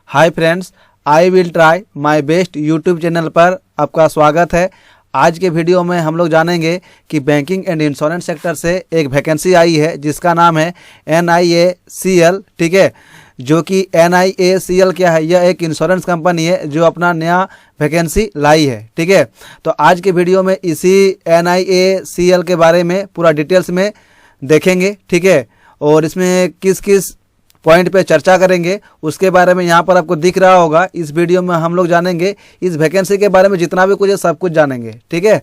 Hi friends, I will try my best YouTube channel पर आपका स्वागत है। आज के वीडियो में हम लोग जानेंगे कि बैंकिंग एंड इंश्योरेंस सेक्टर से एक वैकेंसी आई है जिसका नाम है NIACL। ठीक है, जो कि NIACL क्या है, यह एक इंश्योरेंस कंपनी है जो अपना नया वैकेंसी लाई है। ठीक है, तो आज के वीडियो में इसी NIACL के बारे में पूरा डिटेल्स में देखेंगे। ठीक है, और इसमें किस किस पॉइंट पे चर्चा करेंगे उसके बारे में यहाँ पर आपको दिख रहा होगा। इस वीडियो में हम लोग जानेंगे इस वैकेंसी के बारे में, जितना भी कुछ है सब कुछ जानेंगे। ठीक है,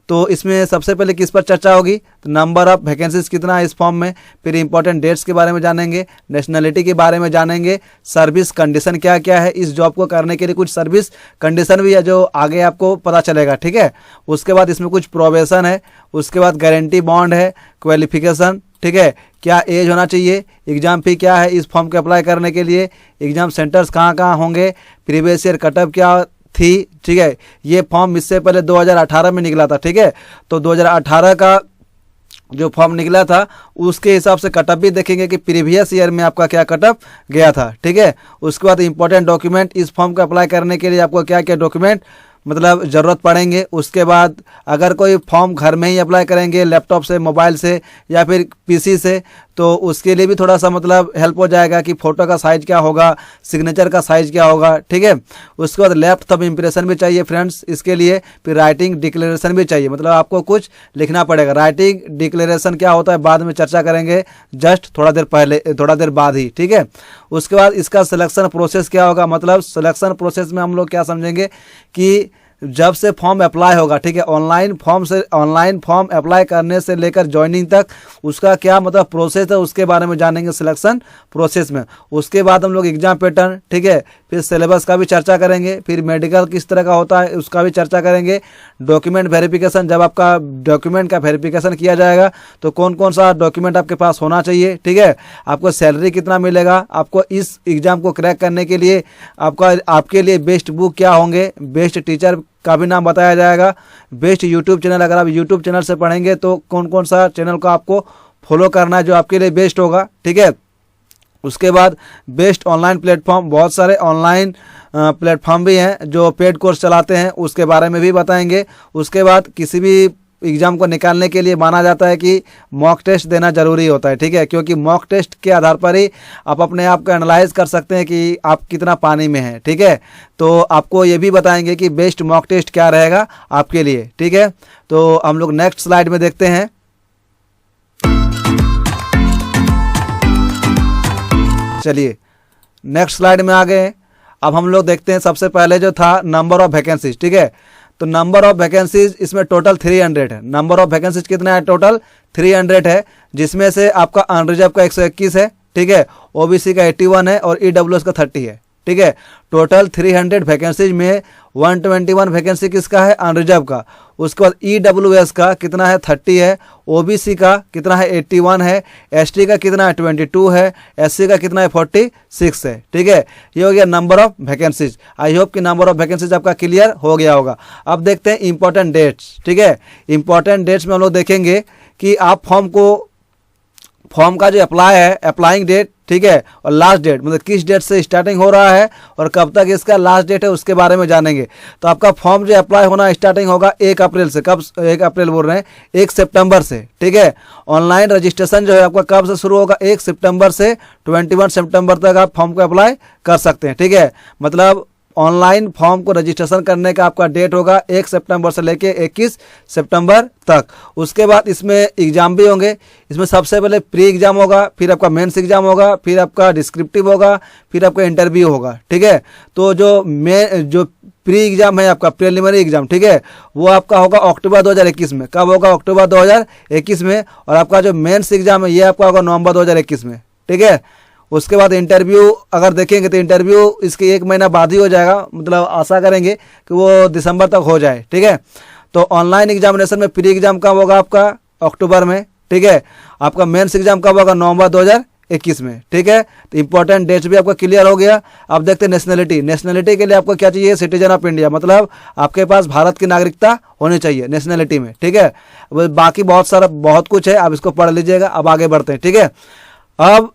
तो इसमें सबसे पहले किस पर चर्चा होगी, तो नंबर ऑफ वैकेंसीज कितना है इस फॉर्म में, फिर इंपॉर्टेंट डेट्स के बारे में जानेंगे, नेशनलिटी के बारे में जानेंगे, सर्विस कंडीशन क्या क्या है, इस जॉब को करने के लिए कुछ सर्विस कंडीशन भी है जो आगे आपको पता चलेगा। ठीक है, उसके बाद इसमें कुछ प्रोबेशन है, उसके बाद गारंटी बॉन्ड है, क्वालिफिकेशन, ठीक है, क्या एज होना चाहिए, एग्जाम फी क्या है इस फॉर्म के अप्लाई करने के लिए, एग्जाम सेंटर्स कहाँ कहाँ होंगे, प्रीवियस ईयर कटअप क्या थी। ठीक है, ये फॉर्म इससे पहले 2018 में निकला था। ठीक है, तो 2018 का जो फॉर्म निकला था उसके हिसाब से कटअप भी देखेंगे कि प्रीवियस ईयर में आपका क्या कटअप गया था। ठीक है, उसके बाद इंपॉर्टेंट डॉक्यूमेंट, इस फॉर्म को अप्लाई करने के लिए आपको क्या क्या डॉक्यूमेंट मतलब ज़रूरत पड़ेंगे। उसके बाद अगर कोई फॉर्म घर में ही अप्लाई करेंगे लैपटॉप से, मोबाइल से या फिर पीसी से, तो उसके लिए भी थोड़ा सा मतलब हेल्प हो जाएगा कि फ़ोटो का साइज़ क्या होगा, सिग्नेचर का साइज़ क्या होगा। ठीक है, उसके बाद लेफ्ट थंब इम्प्रेशन भी चाहिए फ्रेंड्स इसके लिए, फिर राइटिंग डिक्लेरेशन भी चाहिए, मतलब आपको कुछ लिखना पड़ेगा। राइटिंग डिक्लेरेशन क्या होता है बाद में चर्चा करेंगे, जस्ट थोड़ा देर बाद ही। ठीक है, उसके बाद इसका सिलेक्शन प्रोसेस क्या होगा, मतलब सिलेक्शन प्रोसेस में हम लोग क्या समझेंगे कि जब से फॉर्म अप्लाई होगा, ठीक है, ऑनलाइन फॉर्म अप्लाई करने से लेकर ज्वाइनिंग तक उसका क्या मतलब प्रोसेस है उसके बारे में जानेंगे सिलेक्शन प्रोसेस में। उसके बाद हम लोग एग्जाम पैटर्न, ठीक है, फिर सिलेबस का भी चर्चा करेंगे, फिर मेडिकल किस तरह का होता है उसका भी चर्चा करेंगे, डॉक्यूमेंट वेरिफिकेशन, जब आपका डॉक्यूमेंट का वेरिफिकेशन किया जाएगा तो कौन कौन सा डॉक्यूमेंट आपके पास होना चाहिए। ठीक है, आपको सैलरी कितना मिलेगा, आपको इस एग्ज़ाम को क्रैक करने के लिए आपके लिए बेस्ट बुक क्या होंगे, बेस्ट टीचर का भी नाम बताया जाएगा, बेस्ट यूट्यूब चैनल, अगर आप यूट्यूब चैनल से पढ़ेंगे तो कौन कौन सा चैनल को आपको फॉलो करना है जो आपके लिए बेस्ट होगा। ठीक है, उसके बाद बेस्ट ऑनलाइन प्लेटफॉर्म, बहुत सारे ऑनलाइन प्लेटफॉर्म भी हैं जो पेड कोर्स चलाते हैं, उसके बारे में भी बताएंगे। उसके बाद किसी भी एग्ज़ाम को निकालने के लिए माना जाता है कि मॉक टेस्ट देना ज़रूरी होता है। ठीक है, क्योंकि मॉक टेस्ट के आधार पर ही आप अपने आप को एनालाइज कर सकते हैं कि आप कितना पानी में हैं। ठीक है, तो आपको ये भी बताएंगे कि बेस्ट मॉक टेस्ट क्या रहेगा आपके लिए। ठीक है, तो हम लोग नेक्स्ट स्लाइड में देखते हैं। चलिए नेक्स्ट स्लाइड में आ गए। अब हम लोग देखते हैं सबसे पहले जो था नंबर ऑफ वैकेंसीज। ठीक है, तो नंबर ऑफ वैकेंसीज इसमें टोटल 300 है। नंबर ऑफ वैकेंसीज कितना है, टोटल 300 है, जिसमें से आपका अनरिजर्व का 121 है। ठीक है, ओबीसी का 81 है और ईडब्ल्यूएस का 30 है। ठीक है, टोटल 300 वैकेंसीज में 121 वैकेंसी किसका है, अनरिजर्व का। उसके बाद ईडब्ल्यूएस का कितना है, 30 है, ओबीसी का कितना है, 81 है, एसटी का कितना है, 22 है, एससी का कितना है, 46 है। ठीक है, ये हो गया number of vacancies. I hope कि नंबर ऑफ वैकेंसीज आपका क्लियर हो गया होगा। अब देखते हैं इंपॉर्टेंट डेट्स। ठीक है, इंपॉर्टेंट डेट्स में हम लोग देखेंगे कि आप फॉर्म का जो अप्लाई है, अप्लाइंग डेट, ठीक है, और लास्ट डेट, मतलब किस डेट से स्टार्टिंग हो रहा है और कब तक इसका लास्ट डेट है उसके बारे में जानेंगे। तो आपका फॉर्म जो अप्लाई होना स्टार्टिंग होगा 1 अप्रैल से। कब 1 अप्रैल बोल रहे हैं, 1 सितंबर से। ठीक है, ऑनलाइन रजिस्ट्रेशन जो है आपका कब से शुरू होगा, 1 सितंबर से 21 सितंबर तक आप फॉर्म को अप्लाई कर सकते हैं। ठीक है, मतलब ऑनलाइन फॉर्म को रजिस्ट्रेशन करने का आपका डेट होगा 1 सितंबर से लेके 21 सितंबर तक। उसके बाद इसमें एग्ज़ाम भी होंगे। इसमें सबसे पहले प्री एग्ज़ाम होगा, फिर आपका मेंस एग्ज़ाम होगा, फिर आपका डिस्क्रिप्टिव होगा, फिर आपका इंटरव्यू होगा। ठीक है, तो जो प्री एग्ज़ाम है आपका प्रीलिमिनरी एग्ज़ाम, ठीक है, वो आपका होगा अक्टूबर 2021 में। कब होगा, अक्टूबर 2021 में। और आपका जो मेंस एग्ज़ाम है ये आपका होगा नवंबर 2021 में। ठीक है, उसके बाद इंटरव्यू अगर देखेंगे तो इंटरव्यू इसके 1 महीना बाद ही हो जाएगा, मतलब आशा करेंगे कि वो दिसंबर तक हो जाए। ठीक है, तो ऑनलाइन एग्जामिनेशन में प्री एग्जाम कब होगा आपका, अक्टूबर में। ठीक है, आपका मेंस एग्जाम कब होगा, नवंबर 2021 में। ठीक है, तो इंपॉर्टेंट डेट्स भी आपका क्लियर हो गया। अब देखते हैं नेशनलिटी। नेशनलिटी के लिए आपको क्या चाहिए, सिटीजन ऑफ इंडिया, मतलब आपके पास भारत की नागरिकता होनी चाहिए नेशनलिटी में। ठीक है, बाकी बहुत कुछ है, आप इसको पढ़ लीजिएगा। अब आगे बढ़ते हैं। ठीक है, अब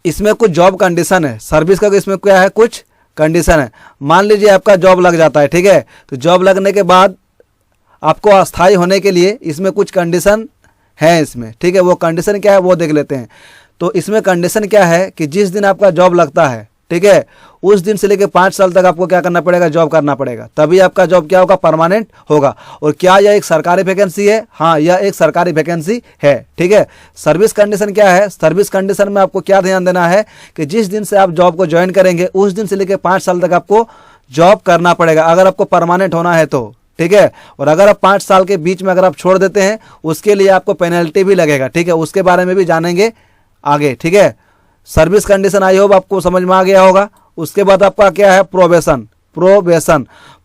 इसमें कुछ जॉब कंडीशन है, सर्विस का इसमें क्या है, कुछ कंडीशन है। मान लीजिए आपका जॉब लग जाता है, ठीक है, तो जॉब लगने के बाद आपको अस्थायी होने के लिए इसमें कुछ कंडीशन है इसमें, ठीक है। वो कंडीशन क्या है वो देख लेते हैं। तो इसमें कंडीशन क्या है कि जिस दिन आपका जॉब लगता है, ठीक है, उस दिन से लेकर 5 साल तक आपको क्या करना पड़ेगा, जॉब करना पड़ेगा, तभी आपका जॉब क्या होगा, परमानेंट होगा। और क्या यह एक सरकारी वैकेंसी है? हाँ, यह एक सरकारी वैकेंसी है, ठीक है। सर्विस कंडीशन क्या है? सर्विस कंडीशन में आपको क्या ध्यान देना है कि जिस दिन से आप जॉब को ज्वाइन करेंगे उस दिन से लेकर 5 साल तक आपको जॉब करना पड़ेगा, अगर आपको परमानेंट होना है तो, ठीक है। और अगर आप 5 साल के बीच में अगर आप छोड़ देते हैं उसके लिए आपको पेनल्टी भी लगेगा, ठीक है। उसके बारे में भी जानेंगे आगे, ठीक है। सर्विस कंडीशन आई होप आपको समझ में आ गया होगा। उसके बाद आपका क्या है, प्रोबेशन।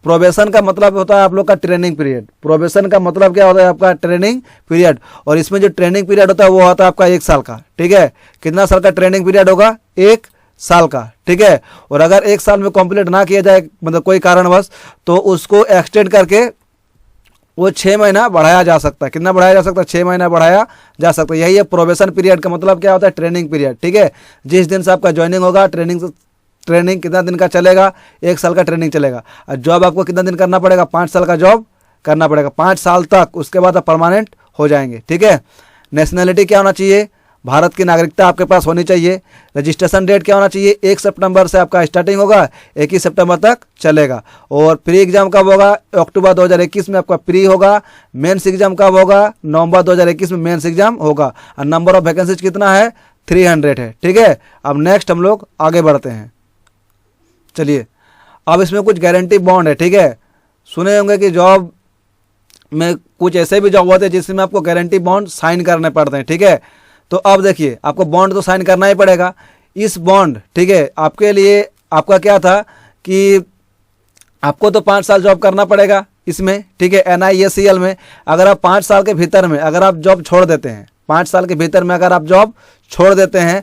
प्रोबेशन का मतलब होता है आप लोग का ट्रेनिंग पीरियड। प्रोबेशन का मतलब क्या होता है, आपका ट्रेनिंग पीरियड। और इसमें जो ट्रेनिंग पीरियड होता है वो होता है आपका 1 साल का, ठीक है। कितना साल का ट्रेनिंग पीरियड होगा, 1 साल का, ठीक है। और अगर 1 साल में कंप्लीट ना किया जाए, मतलब कोई कारणवश, तो उसको एक्सटेंड करके वो 6 महीना बढ़ाया जा सकता है। कितना बढ़ाया जा सकता है, 6 महीना बढ़ाया जा सकता है। यही है प्रोबेशन पीरियड का मतलब क्या होता है, ट्रेनिंग पीरियड, ठीक है। जिस दिन से आपका ज्वाइनिंग होगा, ट्रेनिंग कितना दिन का चलेगा, 1 साल का ट्रेनिंग चलेगा। और जॉब आपको कितना दिन करना पड़ेगा, 5 साल का जॉब करना पड़ेगा, 5 साल तक। उसके बाद आप परमानेंट हो जाएंगे, ठीक है। नेशनैलिटी क्या होना चाहिए, भारत की नागरिकता आपके पास होनी चाहिए। रजिस्ट्रेशन डेट क्या होना चाहिए, 1 सितंबर से आपका स्टार्टिंग होगा, 21 सितंबर तक चलेगा। और प्री एग्जाम कब होगा, अक्टूबर 2021 में आपका प्री होगा। मेंस एग्जाम कब होगा, नवंबर 2021 में मेंस एग्जाम होगा। और नंबर ऑफ वैकेंसीज कितना है, 300 है, ठीक है। अब नेक्स्ट हम लोग आगे बढ़ते हैं। चलिए, अब इसमें कुछ गारंटी बॉन्ड है, ठीक है। सुने होंगे कि जॉब में कुछ ऐसे भी जॉब होते हैं जिसमें आपको गारंटी बॉन्ड साइन करने पड़ते हैं, ठीक है। तो अब देखिए, आपको बॉन्ड तो साइन करना ही पड़ेगा। इस बॉन्ड, ठीक है, आपके लिए आपका क्या था कि आपको तो 5 साल जॉब करना पड़ेगा इसमें, ठीक है, NISCL में। अगर आप 5 साल के भीतर में अगर आप जॉब छोड़ देते हैं, 5 साल के भीतर में अगर आप जॉब छोड़ देते हैं,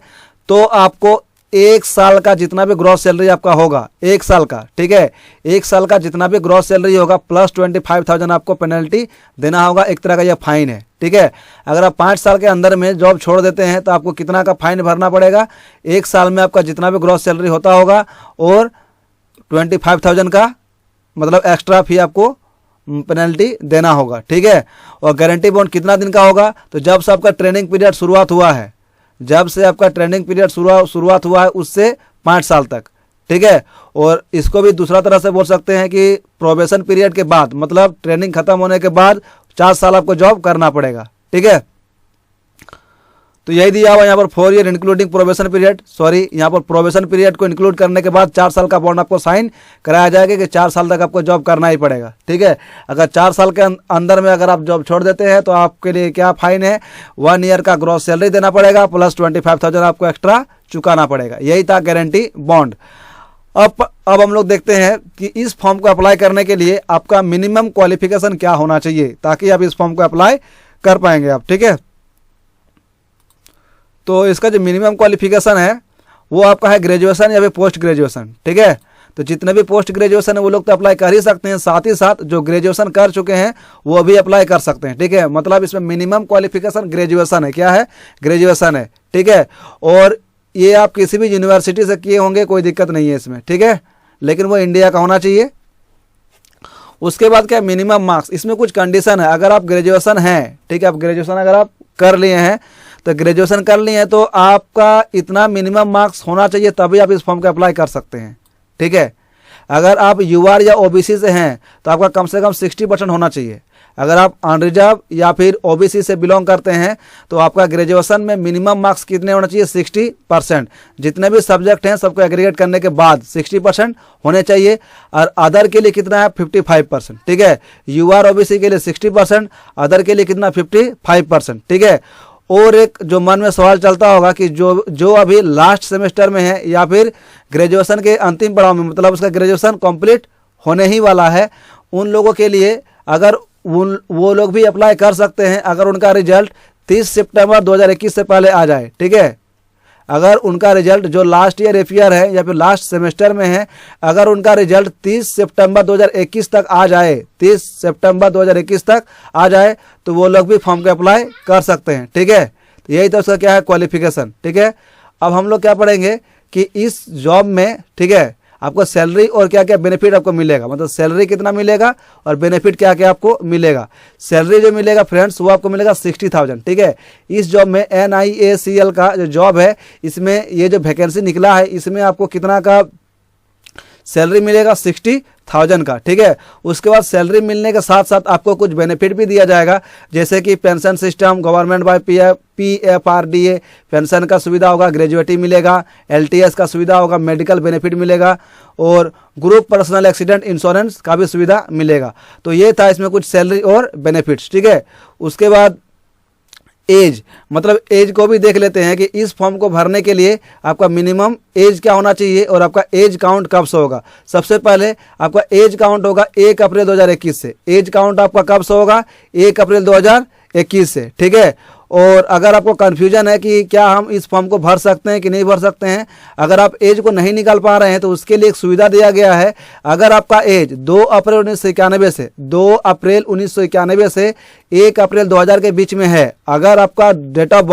तो आपको 1 साल का जितना भी ग्रॉस सैलरी आपका होगा, 1 साल का, ठीक है, 1 साल का जितना भी ग्रॉस सैलरी होगा प्लस 25,000 आपको पेनल्टी देना होगा। एक तरह का यह फाइन है, ठीक है। अगर आप 5 साल के अंदर में जॉब छोड़ देते हैं तो आपको कितना का फाइन भरना पड़ेगा, 1 साल में आपका जितना भी ग्रॉस सैलरी होता होगा और 25,000 का मतलब एक्स्ट्रा फी आपको पेनल्टी देना होगा, ठीक है। और गारंटी बॉन्ड कितना दिन का होगा, तो जब से आपका ट्रेनिंग पीरियड शुरुआत हुआ है, जब से आपका ट्रेनिंग पीरियड शुरुआत हुआ है उससे 5 साल तक, ठीक है। और इसको भी दूसरा तरह से बोल सकते हैं कि प्रोबेशन पीरियड के बाद, मतलब ट्रेनिंग खत्म होने के बाद 4 साल आपको जॉब करना पड़ेगा, ठीक है। तो यही दिया हुआ यहाँ पर 4 year including probation period, sorry, यहाँ पर प्रोबेशन पीरियड को इंक्लूड करने के बाद 4 साल का बॉन्ड आपको साइन कराया जाएगा कि 4 साल तक आपको जॉब करना ही पड़ेगा, ठीक है। अगर 4 साल के अंदर में अगर आप जॉब छोड़ देते हैं तो आपके लिए क्या फाइन है, 1 ईयर का ग्रॉस सैलरी देना पड़ेगा प्लस 25,000 आपको एक्स्ट्रा चुकाना पड़ेगा। यही था गारंटी बॉन्ड। अब हम लोग देखते हैं कि इस फॉर्म को अप्लाई करने के लिए आपका मिनिमम क्वालिफिकेशन क्या होना चाहिए ताकि आप इस फॉर्म को अप्लाई कर पाएंगे आप, ठीक है। तो इसका जो मिनिमम क्वालिफिकेशन है वो आपका है ग्रेजुएशन या फिर पोस्ट ग्रेजुएशन, ठीक है। तो जितने भी पोस्ट ग्रेजुएशन है वो लोग तो अप्लाई कर ही सकते हैं, साथ ही साथ जो ग्रेजुएशन कर चुके हैं वो भी अप्लाई कर सकते हैं, ठीक है। मतलब इसमें मिनिमम क्वालिफिकेशन ग्रेजुएशन है, क्या है, ग्रेजुएशन है, ठीक है। और ये आप किसी भी यूनिवर्सिटी से किए होंगे, कोई दिक्कत नहीं है इसमें, ठीक है, लेकिन वो इंडिया का होना चाहिए। उसके बाद क्या, मिनिमम मार्क्स। इसमें कुछ कंडीशन है, अगर आप ग्रेजुएशन हैं, ठीक है, आप ग्रेजुएशन अगर आप कर लिए हैं तो ग्रेजुएशन कर लिए हैं तो आपका इतना मिनिमम मार्क्स होना चाहिए तभी आप इस फॉर्म को अप्लाई कर सकते हैं, ठीक है। अगर आप UR या OBC से हैं तो आपका कम से कम 60% होना चाहिए। अगर आप अनरिजर्व या फिर OBC से बिलोंग करते हैं तो आपका ग्रेजुएशन में मिनिमम मार्क्स कितने होना चाहिए, 60%। जितने भी सब्जेक्ट हैं सबको एग्रीगेट करने के बाद 60% होने चाहिए। और अदर के लिए कितना है, 55%, ठीक है। UR OBC के लिए 60%, अदर के लिए कितना, 55%, ठीक है। और एक जो मन में सवाल चलता होगा कि जो अभी लास्ट सेमेस्टर में है या फिर ग्रेजुएशन के अंतिम पड़ाव में, मतलब उसका ग्रेजुएशन कंप्लीट होने ही वाला है, उन लोगों के लिए अगर वो लोग भी अप्लाई कर सकते हैं अगर उनका रिजल्ट 30 सितंबर 2021 से पहले आ जाए, ठीक है। अगर उनका रिजल्ट जो लास्ट ईयर एफईआर है या फिर लास्ट सेमेस्टर में है, अगर उनका रिजल्ट 30 सितंबर 2021 तक आ जाए, 30 सितंबर 2021 तक आ जाए तो वो लोग भी फॉर्म को अप्लाई कर सकते हैं, ठीक है। तो यही तो उसका क्या है, क्वालिफिकेशन, ठीक है। अब हम लोग क्या पढ़ेंगे कि इस जॉब में, ठीक है, आपको सैलरी और क्या क्या बेनिफिट आपको मिलेगा, मतलब सैलरी कितना मिलेगा और बेनिफिट क्या क्या आपको मिलेगा। सैलरी जो मिलेगा फ्रेंड्स वो आपको मिलेगा 60,000, ठीक है। इस जॉब में NIACL का जो जॉब है, इसमें ये जो वैकेंसी निकला है इसमें आपको कितना का सैलरी मिलेगा, 60,000 का, ठीक है। उसके बाद सैलरी मिलने के साथ साथ आपको कुछ बेनिफिट भी दिया जाएगा, जैसे कि pension system, government by PFRDA pension का सुविधा होगा, ग्रेजुएटी मिलेगा, LTS का सुविधा होगा, मेडिकल बेनिफिट मिलेगा और ग्रुप पर्सनल एक्सीडेंट इंश्योरेंस का भी सुविधा मिलेगा। तो ये था इसमें कुछ सैलरी और बेनिफिट्स, ठीक है। उसके बाद एज, मतलब एज को भी देख लेते हैं कि इस फॉर्म को भरने के लिए आपका मिनिमम एज क्या होना चाहिए और आपका एज काउंट कब से होगा। सबसे पहले आपका एज काउंट होगा 1 अप्रैल 2021 से। एज काउंट आपका कब से होगा, 1 अप्रैल 2021 से, ठीक है। और अगर आपको कन्फ्यूजन है कि क्या हम इस फॉर्म को भर सकते हैं कि नहीं भर सकते हैं, अगर आप एज को नहीं निकाल पा रहे हैं तो उसके लिए एक सुविधा दिया गया है। अगर आपका एज 2 अप्रैल 1991 से 2 अप्रैल 1991 से 1 अप्रैल 2000 के बीच में है, अगर आपका डेट ऑफ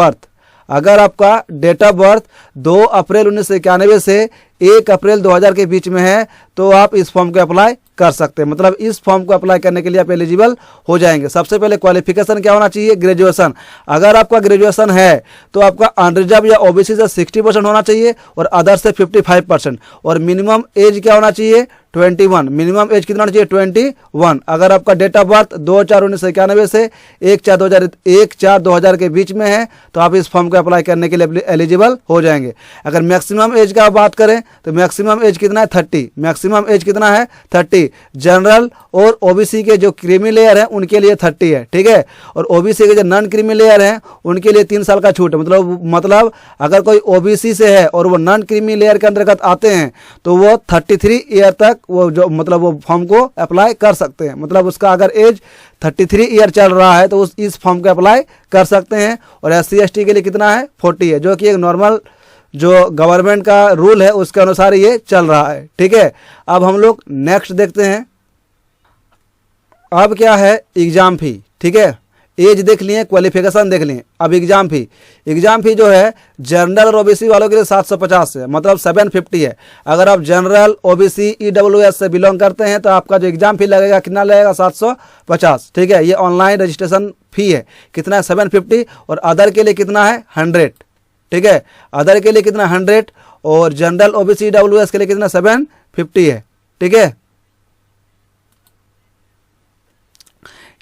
बर्थ 2 अप्रैल 1991 से 1 अप्रैल 2000 के बीच में है, तो आप इस फॉर्म को अप्लाई कर सकते हैं। मतलब इस फॉर्म को अप्लाई करने के लिए आप एलिजिबल हो जाएंगे। सबसे पहले क्वालिफिकेशन क्या होना चाहिए, ग्रेजुएशन। अगर आपका ग्रेजुएशन है तो आपका अनरिजर्व या OBC से 60% होना चाहिए और अदर से 55%। और मिनिमम एज क्या होना चाहिए, 21। मिनिमम एज कितना होना चाहिए, 21। अगर आपका डेट ऑफ बर्थ 2/4/1991 से 1/4/2000 के बीच में है तो आप इस फॉर्म को अप्लाई करने के लिए एलिजिबल हो जाएंगे। अगर मैक्सिमम एज का बात करें तो मैक्सिमम एज कितना है, 30। मैक्सिमम एज कितना है, 30। जनरल और OBC के जो क्रीमी लेयर है उनके लिए 30 है, ठीक है। और OBC के जो नॉन क्रीमी लेयर हैं उनके लिए 3 साल का छूट है। मतलब अगर कोई OBC से है और वो नॉन क्रीमी लेयर के अंतर्गत आते हैं तो वो 33 ईयर तक वो जो मतलब वो फॉर्म को अप्लाई कर सकते हैं। मतलब उसका अगर एज 33 ईयर चल रहा है तो इस फॉर्म को अप्लाई कर सकते हैं। और SC ST के लिए कितना है, 40 है, जो कि एक नॉर्मल जो गवर्नमेंट का रूल है उसके अनुसार ये चल रहा है, ठीक है। अब हम लोग नेक्स्ट देखते हैं। अब क्या है, एग्जाम फी, ठीक है। एज देख लिए, क्वालिफिकेशन देख लिए, अब एग्जाम फी जो है जनरल और OBC वालों के लिए 750 है, मतलब 750 है। अगर आप जनरल OBC EWS से बिलोंग करते हैं तो आपका जो एग्जाम फी लगेगा कितना लगेगा, 750, ठीक है। ये ऑनलाइन रजिस्ट्रेशन फी है, कितना है, 750। और अदर के लिए कितना है, 100, ठीक है। अदर के लिए कितना, 100। और जनरल OBC EWS के लिए कितना, 750 है, ठीक है।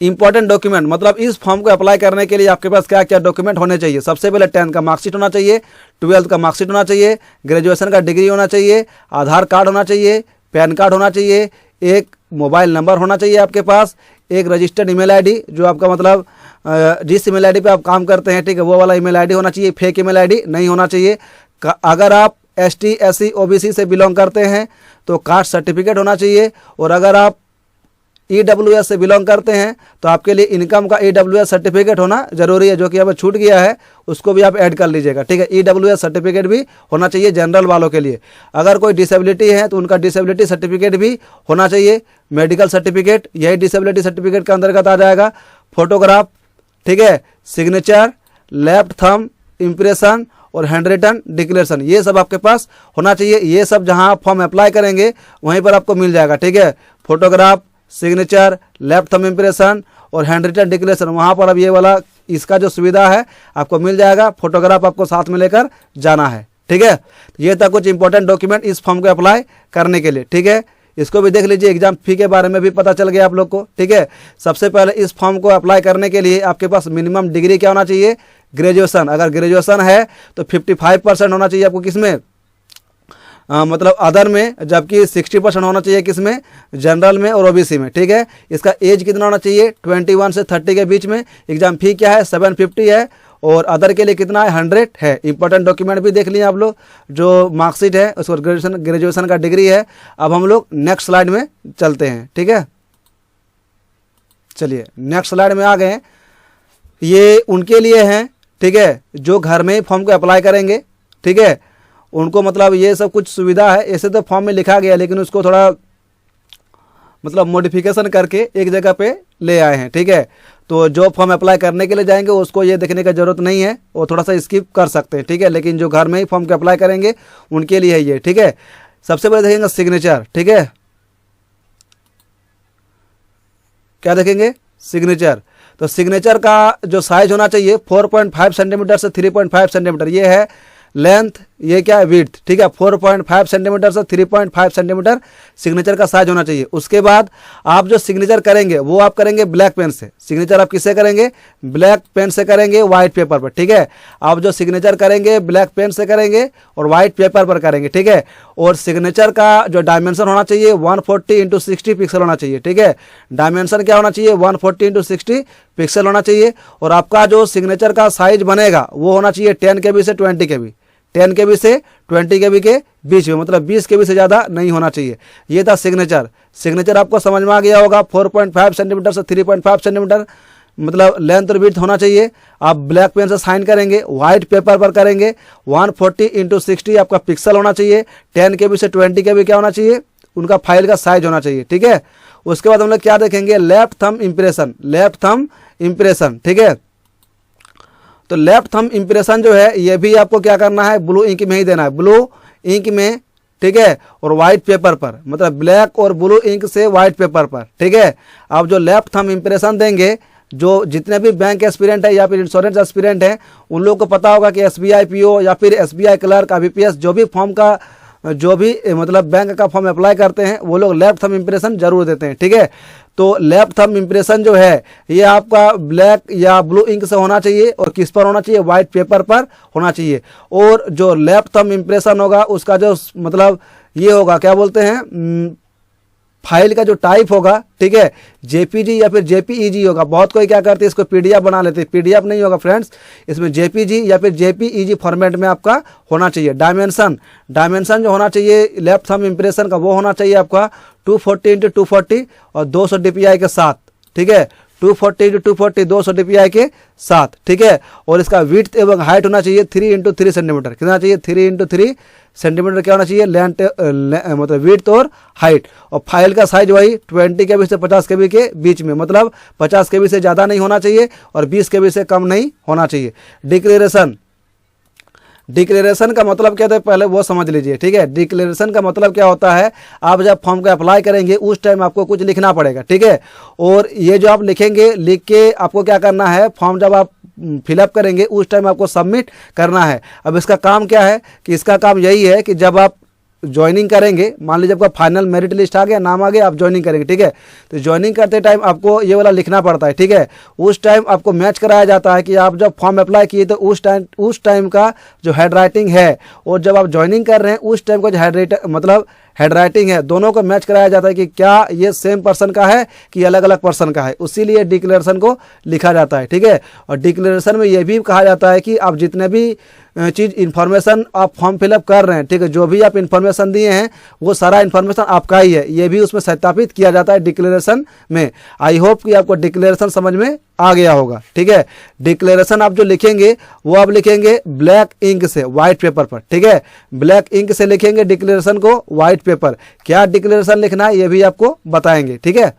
इंपॉर्टेंट डॉक्यूमेंट, मतलब इस फॉर्म को अप्लाई करने के लिए आपके पास क्या क्या डॉक्यूमेंट होने चाहिए। सबसे पहले 10th का मार्कशीट होना चाहिए, 12th का मार्कशीट होना चाहिए, ग्रेजुएशन का डिग्री होना चाहिए, आधार कार्ड होना चाहिए, पैन कार्ड होना चाहिए, एक मोबाइल नंबर होना चाहिए आपके पास, एक रजिस्टर्ड ईमेल आईडी जो आपका मतलब जिस ईमेल आईडी पे आप काम करते हैं, ठीक है, वो वाला ईमेल आईडी होना चाहिए, फेक ईमेल आईडी नहीं होना चाहिए। अगर आप ST SC OBC से बिलोंग करते हैं तो कास्ट सर्टिफिकेट होना चाहिए। और अगर आप EWS से बिलोंग करते हैं तो आपके लिए इनकम का EWS सर्टिफिकेट होना जरूरी है, जो कि अब छूट गया है, उसको भी आप ऐड कर लीजिएगा, ठीक है। EWS सर्टिफिकेट भी होना चाहिए जनरल वालों के लिए। अगर कोई डिसेबिलिटी है तो उनका डिसेबिलिटी सर्टिफिकेट भी होना चाहिए, मेडिकल सर्टिफिकेट, यही डिसेबिलिटी सर्टिफिकेट के अंतर्गत आ जाएगा। फोटोग्राफ, ठीक है, सिग्नेचर, लेफ्ट थंब इम्प्रेशन और हैंड रिटन डिक्लेरेशन, ये सब आपके पास होना चाहिए। ये सब जहां आप फॉर्म अप्लाई करेंगे वहीं पर आपको मिल जाएगा, ठीक है। Photograph, signature, left thumb impression और हैंड रिटन डिक्लेरेशन, वहाँ पर अब ये वाला इसका जो सुविधा है आपको मिल जाएगा। फोटोग्राफ आपको साथ में लेकर जाना है, ठीक है। ये था कुछ इंपॉर्टेंट डॉक्यूमेंट इस फॉर्म को अप्लाई करने के लिए, ठीक है। इसको भी देख लीजिए, एग्जाम फी के बारे में भी पता चल गया आप लोग को, ठीक है। सबसे पहले इस फॉर्म को अप्लाई करने के लिए आपके पास मिनिमम डिग्री क्या होना चाहिए, ग्रेजुएशन। अगर ग्रेजुएशन है तो 55% होना चाहिए आपको किसमें, मतलब अदर में, जबकि 60% होना चाहिए किसमें, जनरल में और OBC में, ठीक है। इसका एज कितना होना चाहिए, 21 से 30 के बीच में। एग्जाम फी क्या है, 750 है। और अदर के लिए कितना है, 100 है। इंपॉर्टेंट डॉक्यूमेंट भी देख लिए आप लोग, जो मार्कशीट है उसको, ग्रेजुएशन का डिग्री है। अब हम लोग नेक्स्ट स्लाइड में चलते हैं, ठीक है। चलिए नेक्स्ट स्लाइड में आ गए। ये उनके लिए हैं, ठीक है, जो घर में ही फॉर्म को अप्लाई करेंगे, ठीक है। उनको मतलब ये सब कुछ सुविधा है, ऐसे तो फॉर्म में लिखा गया लेकिन उसको थोड़ा मतलब मॉडिफिकेशन करके एक जगह पे ले आए हैं। ठीक है, तो जो फॉर्म अप्लाई करने के लिए जाएंगे उसको ये देखने का जरूरत नहीं है, वो थोड़ा सा स्किप कर सकते हैं। ठीक है, लेकिन जो घर में ही फॉर्म के अप्लाई करेंगे उनके लिए ये। ठीक है, सबसे पहले देखेंगे सिग्नेचर। ठीक है, क्या देखेंगे? सिग्नेचर। तो सिग्नेचर का जो साइज होना चाहिए 4.5 सेंटीमीटर से 3.5 सेंटीमीटर, ये है लेंथ, ये क्या है? विड्थ। ठीक है, 4.5 सेंटीमीटर से 3.5 सेंटीमीटर सिग्नेचर का साइज होना चाहिए। उसके बाद आप जो सिग्नेचर करेंगे वो आप करेंगे ब्लैक पेन से। सिग्नेचर आप किससे करेंगे? ब्लैक पेन से करेंगे, व्हाइट पेपर पर। ठीक है, आप जो सिग्नेचर करेंगे ब्लैक पेन से करेंगे और व्हाइट पेपर पर करेंगे। ठीक है, और सिग्नेचर का जो डायमेंशन होना चाहिए 140 × 60 पिक्सल होना चाहिए। ठीक है, डायमेंशन क्या होना चाहिए? 140 × 60 पिक्सल होना चाहिए। और आपका जो सिग्नेचर का साइज बनेगा वो होना चाहिए 10 KB से 20 KB, 10 KB से 20 KB के बीच में, मतलब 20 KB से ज़्यादा नहीं होना चाहिए। ये था सिग्नेचर। सिग्नेचर आपको समझ में आ गया होगा। 4.5 सेंटीमीटर से 3.5 सेंटीमीटर मतलब लेंथ और विड्थ होना चाहिए। आप ब्लैक पेन से साइन करेंगे, व्हाइट पेपर पर करेंगे, 140 × 60 आपका पिक्सल होना चाहिए, 10 KB से 20 KB क्या होना चाहिए? उनका फाइल का साइज होना चाहिए। ठीक है, उसके बाद हम लोग क्या देखेंगे? Left thumb impression. Left thumb impression. ठीक है, तो लेफ्ट थंब इम्प्रेशन जो है ये भी आपको क्या करना है? ब्लू इंक में ही देना है, ब्लू इंक में। ठीक है, और व्हाइट पेपर पर, मतलब ब्लैक और ब्लू इंक से व्हाइट पेपर पर। ठीक है, आप जो लेफ्ट थंब इम्प्रेशन देंगे, जो जितने भी बैंक एस्पिरेंट है या फिर इंश्योरेंस एस्पिरेंट हैं उन लोगों को पता होगा कि SBI PO या फिर SBI क्लर्क, IBPS जो भी फॉर्म का जो भी मतलब बैंक का फॉर्म अप्लाई करते हैं वो लोग लेफ्ट थंब इम्प्रेशन जरूर देते हैं। ठीक है, तो लेफ्ट थंब इम्प्रेशन जो है ये आपका ब्लैक या ब्लू इंक से होना चाहिए और किस पर होना चाहिए? व्हाइट पेपर पर होना चाहिए। और जो लेफ्ट थंब इम्प्रेशन होगा उसका जो मतलब ये होगा, क्या बोलते हैं, फाइल का जो टाइप होगा, ठीक है, JPG या फिर JPEG होगा। बहुत कोई क्या करते हैं, इसको PDF बना लेते हैं। PDF नहीं होगा फ्रेंड्स, इसमें JPG या फिर JPEG फॉर्मेट में आपका होना चाहिए। डायमेंशन जो होना चाहिए लेफ्ट थंब इम्प्रेशन का वो होना चाहिए आपका 240 × 240 और 200 DPI के साथ। ठीक है, 240 × 240 200 DPI के साथ। ठीक है, और इसका विड्थ एवं हाइट होना चाहिए 3 × 3 सेंटीमीटर। कितना चाहिए? 3 × 3 सेंटीमीटर क्या होना चाहिए? लेंथ मतलब विड्थ और हाइट। और फाइल का साइज वही 20 KB से 50 KB के बीच में, मतलब 50 KB से ज़्यादा नहीं होना चाहिए और 20 KB से कम नहीं होना चाहिए। डिक्लेरेशन का मतलब क्या होता है पहले वो समझ लीजिए। ठीक है, डिक्लेरेशन का मतलब क्या होता है? आप जब फॉर्म का अप्लाई करेंगे उस टाइम आपको कुछ लिखना पड़ेगा। ठीक है, और ये जो आप लिखेंगे, लिख के आपको क्या करना है? फॉर्म जब आप फिलअप करेंगे उस टाइम आपको सबमिट करना है। अब इसका काम क्या है कि इसका काम यही है कि जब आप ज्वाइनिंग करेंगे, मान लीजिए आपका फाइनल मेरिट लिस्ट आ गया, नाम आ गया, आप ज्वाइनिंग करेंगे। ठीक है, तो ज्वाइनिंग करते टाइम आपको ये वाला लिखना पड़ता है। ठीक है, उस टाइम आपको मैच कराया जाता है कि आप जब फॉर्म अप्लाई किए तो उस टाइम का जो हैंड राइटिंग है और जब आप ज्वाइनिंग कर रहे हैं उस टाइम का जो हैंड राइटिंग है, दोनों को मैच कराया जाता है कि क्या ये सेम पर्सन का है कि अलग अलग पर्सन का है। उसीलिए डिक्लेरेशन को लिखा जाता है। ठीक है, और डिक्लेरेशन में ये भी कहा जाता है कि आप जितने भी चीज़ इन्फॉर्मेशन आप फॉर्म फिलअप कर रहे हैं, ठीक है, जो भी आप इन्फॉर्मेशन दिए हैं वो सारा इन्फॉर्मेशन आपका ही है, ये भी उसमें सत्यापित किया जाता है डिक्लेरेशन में। आई होप कि आपको डिक्लेरेशन समझ में आ गया होगा। ठीक है, डिक्लेरेशन आप जो लिखेंगे वो आप लिखेंगे ब्लैक इंक से व्हाइट पेपर पर। ठीक है, ब्लैक इंक से लिखेंगे डिक्लेरेशन को व्हाइट पेपर। क्या डिक्लेरेशन लिखना है ये भी आपको बताएंगे। ठीक है,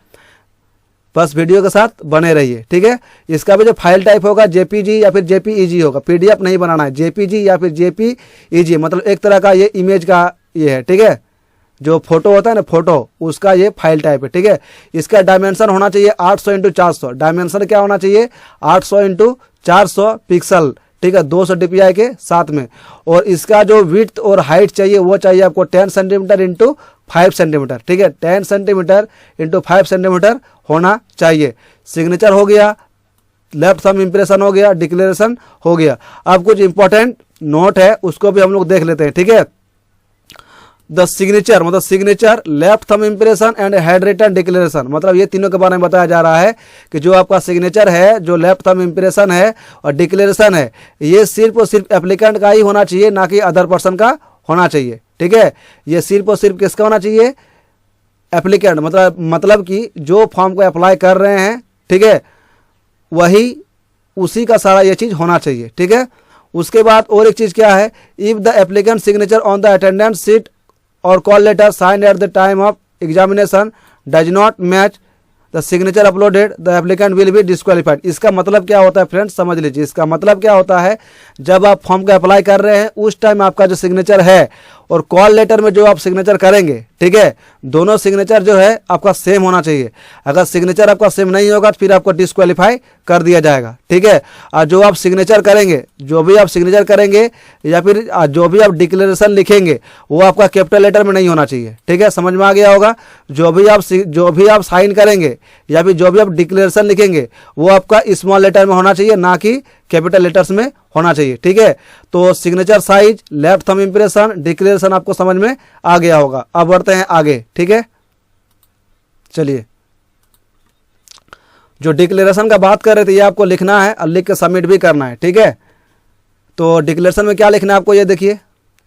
बस वीडियो के साथ बने रहिए। ठीक है, इसका भी जो फाइल टाइप होगा JPG या फिर JPEG होगा, PDF नहीं बनाना है, JPG या फिर JPEG, मतलब एक तरह का ये इमेज का ये है। ठीक है, जो फोटो होता है ना, फोटो, उसका ये फाइल टाइप है। ठीक है, इसका डायमेंशन होना चाहिए 800 × 400। डायमेंशन क्या होना चाहिए? 800 × 400 पिक्सल। ठीक है, 200 DPI के साथ में। और इसका जो विड्थ और हाइट चाहिए वो चाहिए आपको 10 सेंटीमीटर × 5 सेंटीमीटर। ठीक है, 10 सेंटीमीटर × 5 सेंटीमीटर होना चाहिए। सिग्नेचर हो गया, लेफ्ट थंब इम्प्रेशन हो गया, डिक्लेरेशन हो गया। अब कुछ इंपॉर्टेंट नोट है उसको भी हम लोग देख लेते हैं। ठीक है, द सिग्नेचर मतलब signature, left thumb impression and handwritten declaration, मतलब ये तीनों के बारे में बताया जा रहा है कि जो आपका सिग्नेचर है, जो लेफ्ट थंब इम्प्रेशन है और डिक्लेरेशन है, ये सिर्फ और सिर्फ एप्लीकेंट का ही होना चाहिए, ना कि अदर पर्सन का होना चाहिए। ठीक है, ये सिर्फ और सिर्फ किसका होना चाहिए? एप्लीकेंट, मतलब कि जो फॉर्म को अप्लाई कर रहे हैं, ठीक है, वही उसी का सारा ये चीज़ होना चाहिए। ठीक है, उसके बाद और एक चीज़ क्या है? If the applicant signature on the attendance sheet और call letter sign at the time of examination does not match the signature uploaded the applicant will be disqualified. इसका मतलब क्या होता है फ्रेंड्स, समझ लीजिए। इसका मतलब क्या होता है, जब आप फॉर्म का अप्लाई कर रहे हैं उस टाइम आपका जो सिग्नेचर है और कॉल लेटर में जो आप सिग्नेचर करेंगे, ठीक है, दोनों सिग्नेचर जो है आपका सेम होना चाहिए। अगर सिग्नेचर आपका सेम नहीं होगा तो फिर आपको डिस्क्वालीफाई कर दिया जाएगा, ठीक है। और जो आप सिग्नेचर करेंगे, जो भी आप सिग्नेचर करेंगे या फिर जो भी आप डिक्लेरेशन लिखेंगे वो आपका कैपिटल लेटर में नहीं होना चाहिए, ठीक है, समझ में आ गया होगा। जो भी आप साइन करेंगे या फिर जो भी आप डिक्लेरेशन लिखेंगे वो आपका स्मॉल लेटर में होना चाहिए, ना कि कैपिटल लेटर्स में होना चाहिए, ठीक है। तो signature size, left thumb impression, declaration आपको समझ में आ गया होगा। अब बढ़ते हैं आगे, ठीक है। चलिए, जो डिक्लेरेशन का बात कर रहे थे ये आपको लिखना है और लिख के सबमिट भी करना है, ठीक है। तो डिक्लेरेशन में क्या लिखना है आपको, ये देखिए,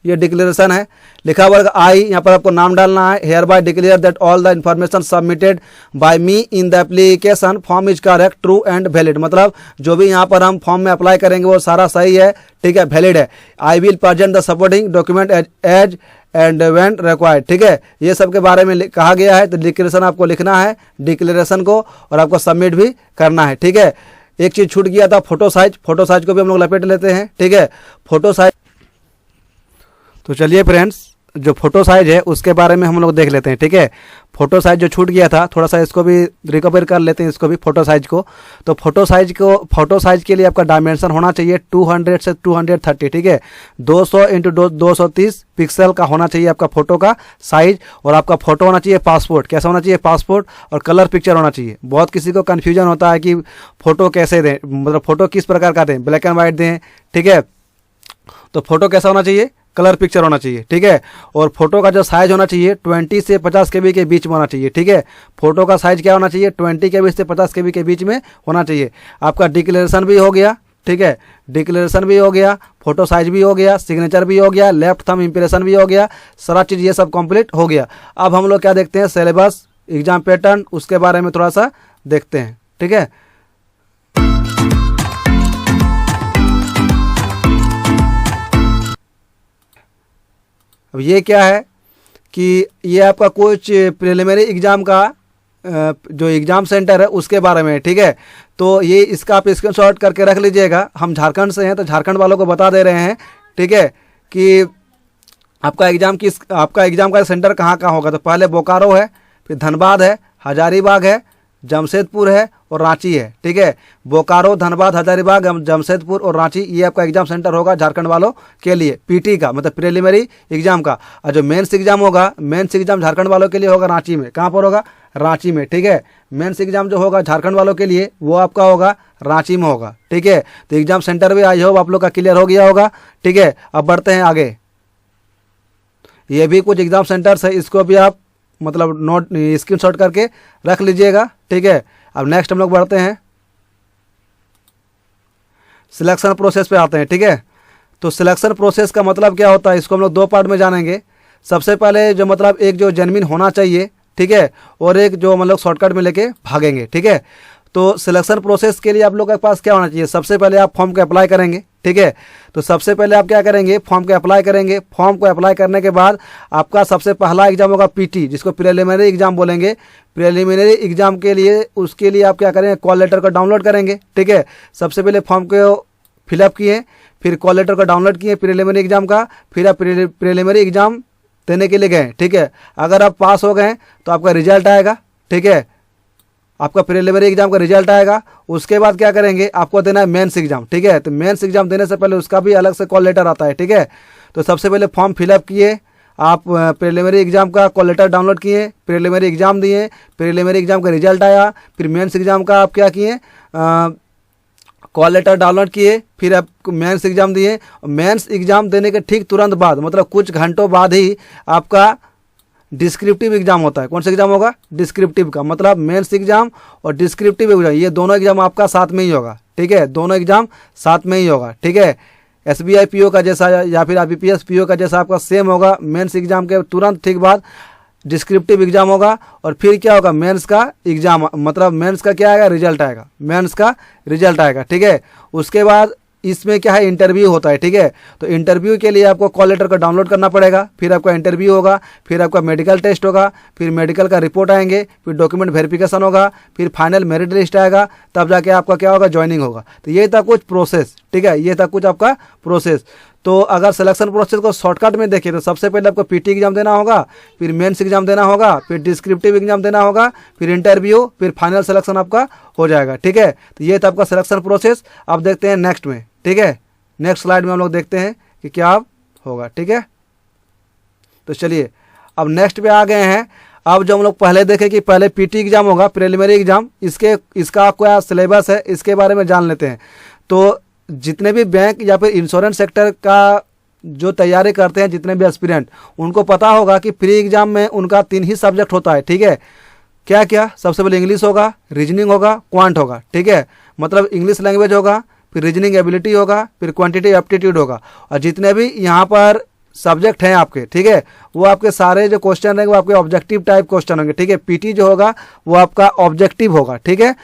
ये डिक्लेरेशन है, लिखा हुआ आई, यहाँ पर आपको नाम डालना है। Hereby declare that all the information submitted by me in the application form is correct, true and valid. मतलब जो भी यहाँ पर हम फॉर्म में अप्लाई करेंगे वो सारा सही है, ठीक है, वैलिड है। I will present the supporting document as and when required, ठीक है। ये सब के बारे में कहा गया है। तो डिक्लेरेशन आपको लिखना है, डिक्लेरेशन को, और आपको सबमिट भी करना है, ठीक है। एक चीज़ छूट गया था, फोटो साइज। फोटो साइज को भी हम लोग लपेट लेते हैं, ठीक है। फोटो साइज, तो चलिए फ्रेंड्स, जो फोटो साइज है उसके बारे में हम लोग देख लेते हैं, ठीक है। फोटो साइज जो छूट गया था, थोड़ा सा इसको भी रिकवर कर लेते हैं, इसको भी, फोटो साइज को। तो फोटो साइज के लिए आपका डायमेंशन होना चाहिए 200 से 230, ठीक है। 200 इंटू 230 पिक्सल का होना चाहिए आपका फोटो का साइज। और आपका फोटो होना चाहिए पासपोर्ट। कैसा होना चाहिए, पासपोर्ट, और कलर पिक्चर होना चाहिए। बहुत किसी को कन्फ्यूजन होता है कि फोटो कैसे दें, मतलब फोटो किस प्रकार का दें, ब्लैक एंड वाइट दें, ठीक है। तो फोटो कैसा होना चाहिए, कलर पिक्चर होना चाहिए, ठीक है। और फोटो का जो साइज होना चाहिए 20 से 50 KB के बीच में होना चाहिए, ठीक है। फोटो का साइज क्या होना चाहिए, 20 KB से 50 KB के बीच में होना चाहिए। आपका डिक्लेरेशन भी हो गया, ठीक है, डिक्लेरेशन भी हो गया, फोटो साइज भी हो गया, सिग्नेचर भी हो गया, लेफ्ट थंब इंप्रेशन भी हो गया, सारा चीज़ ये सब कंप्लीट हो गया। अब हम लोग क्या देखते हैं, सिलेबस, एग्जाम पैटर्न, उसके बारे में थोड़ा सा देखते हैं, ठीक है। अब ये क्या है कि ये आपका कुछ प्रिलिमिनरी एग्ज़ाम का जो एग्ज़ाम सेंटर है उसके बारे में, ठीक है। तो ये इसका आप स्क्रीनशॉट करके रख लीजिएगा। हम झारखंड से हैं तो झारखंड वालों को बता दे रहे हैं, ठीक है, कि आपका एग्ज़ाम का सेंटर कहाँ कहाँ होगा। तो पहले बोकारो है, फिर धनबाद है, हजारीबाग है, जमशेदपुर है और रांची है, ठीक है। बोकारो, धनबाद, हजारीबाग, जमशेदपुर और रांची, ये आपका एग्जाम सेंटर होगा झारखंड वालों के लिए, पीटी का, मतलब प्रीलिमिनरी एग्जाम का। और जो मेंस एग्जाम होगा, मेंस एग्जाम झारखंड वालों के लिए होगा रांची में। कहाँ पर होगा, रांची में, ठीक है। मेंस एग्जाम जो होगा झारखंड वालों के लिए वो आपका होगा रांची में होगा, ठीक है। तो एग्जाम सेंटर भी आई होप आप लोग का क्लियर हो गया होगा, ठीक है। अब बढ़ते हैं आगे। ये भी कुछ एग्जाम सेंटर्स है, इसको भी आप मतलब नोट स्क्रीनशॉट करके रख लीजिएगा, ठीक है। अब नेक्स्ट हम लोग बढ़ते हैं, सिलेक्शन प्रोसेस पे आते हैं, ठीक है। तो सिलेक्शन प्रोसेस का मतलब क्या होता है, इसको हम लोग दो पार्ट में जानेंगे। सबसे पहले जो मतलब एक जो जेन्युइन होना चाहिए, ठीक है, और एक जो मतलब शॉर्टकट में लेके भागेंगे, ठीक है। तो सिलेक्शन प्रोसेस के लिए आप लोग के पास क्या होना चाहिए, सबसे पहले आप फॉर्म को अप्लाई करेंगे, ठीक है। तो सबसे पहले आप क्या करेंगे, फॉर्म को अप्लाई करेंगे। फॉर्म को अप्लाई करने के बाद आपका सबसे पहला एग्जाम होगा पीटी, जिसको प्रीलिमिनरी एग्जाम बोलेंगे। प्रीलिमिनरी एग्जाम के लिए, उसके लिए आप क्या करेंगे, कॉल लेटर को डाउनलोड करेंगे, ठीक है। सबसे पहले फॉर्म को फिलअप किए, फिर कॉल लेटर को डाउनलोड किए प्रीलिमिनरी एग्जाम का, फिर आप प्रीलिमिनरी एग्जाम देने के लिए गए, ठीक है। अगर आप पास हो गए तो आपका रिजल्ट आएगा, ठीक है, आपका प्रीलिमिनरी एग्जाम का रिजल्ट आएगा। उसके बाद क्या करेंगे, आपको देना है मेंस एग्जाम, ठीक है। तो मेंस एग्जाम देने से पहले उसका भी अलग से कॉल लेटर आता है, ठीक है। तो सबसे पहले फॉर्म फिलअप किए, आप प्रीलिमिनरी एग्जाम का कॉल लेटर डाउनलोड किए, प्रीलिमिनरी एग्जाम दिए, प्रीलिमिनरी एग्जाम का रिजल्ट आया, फिर मेंस एग्जाम का आप क्या किए, कॉल लेटर डाउनलोड किए, फिर आप मेंस एग्जाम दिए। मेंस एग्जाम देने के ठीक तुरंत बाद, मतलब कुछ घंटों बाद ही आपका डिस्क्रिप्टिव एग्जाम होता है। कौन सा एग्जाम होगा, डिस्क्रिप्टिव का, मतलब मेंस एग्जाम और डिस्क्रिप्टिव एग्जाम, ये दोनों एग्जाम आपका साथ में ही होगा, ठीक है। दोनों एग्जाम साथ में ही होगा, ठीक है। SBI PO का जैसा या फिर IBPS PO का जैसा आपका सेम होगा। मेंस एग्जाम के तुरंत ठीक बाद डिस्क्रिप्टिव एग्जाम होगा, और फिर क्या होगा, मेंस का एग्जाम, मतलब मेंस का क्या आएगा, रिजल्ट आएगा, मेंस का रिजल्ट आएगा, ठीक है। उसके बाद इसमें क्या है, इंटरव्यू होता है। ठीक है, तो इंटरव्यू के लिए आपको कॉल लेटर को डाउनलोड करना पड़ेगा, फिर आपका इंटरव्यू होगा, फिर आपका मेडिकल टेस्ट होगा, फिर मेडिकल का रिपोर्ट आएंगे, फिर डॉक्यूमेंट वेरिफिकेशन होगा, फिर फाइनल मेरिट लिस्ट आएगा, तब जाके आपका क्या होगा, ज्वाइनिंग होगा। तो ये था कुछ प्रोसेस। ठीक है, ये था कुछ आपका प्रोसेस। तो अगर सिलेक्शन प्रोसेस को शॉर्टकट में देखें तो सबसे पहले आपको पीटी एग्जाम देना होगा, फिर मेंस एग्जाम देना होगा, फिर डिस्क्रिप्टिव एग्जाम देना होगा, फिर इंटरव्यू, फिर फाइनल सिलेक्शन आपका हो जाएगा। ठीक है, तो ये था आपका सिलेक्शन प्रोसेस। अब देखते हैं नेक्स्ट में। ठीक है, नेक्स्ट स्लाइड में हम लोग देखते हैं कि क्या होगा। ठीक है, तो चलिए अब नेक्स्ट पे आ गए हैं। अब जो हम लोग पहले देखे कि पहले पीटी एग्जाम होगा, प्रिलिमिनरी एग्जाम, इसका आपको सिलेबस है, इसके बारे में जान लेते हैं। तो जितने भी बैंक या फिर इंश्योरेंस सेक्टर का जो तैयारी करते हैं, जितने भी एस्पिरेंट, उनको पता होगा कि प्री एग्जाम में उनका 3 ही सब्जेक्ट होता है। ठीक है, क्या क्या, सबसे पहले इंग्लिश होगा, रीजनिंग होगा, क्वांट होगा। ठीक है, मतलब इंग्लिश लैंग्वेज होगा, फिर रीजनिंग एबिलिटी होगा, फिर क्वांटिटेटिव एप्टीट्यूड होगा। और जितने भी यहाँ पर सब्जेक्ट हैं आपके, ठीक है, वो आपके सारे जो क्वेश्चन रहेंगे वो आपके ऑब्जेक्टिव टाइप क्वेश्चन होंगे। ठीक है, पीटी जो होगा वो आपका ऑब्जेक्टिव होगा। ठीक है,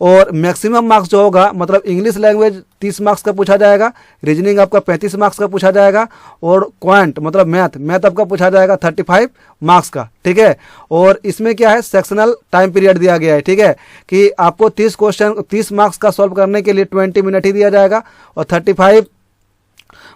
और मैक्सिमम मार्क्स जो होगा, मतलब इंग्लिश लैंग्वेज 30 मार्क्स का पूछा जाएगा, रीजनिंग आपका 35 मार्क्स का पूछा जाएगा, और क्वांट मतलब मैथ आपका पूछा जाएगा 35 मार्क्स का। ठीक है, और इसमें क्या है, सेक्शनल टाइम पीरियड दिया गया है। ठीक है, कि आपको 30 मार्क्स का सॉल्व करने के लिए 20 मिनट ही दिया जाएगा, और 35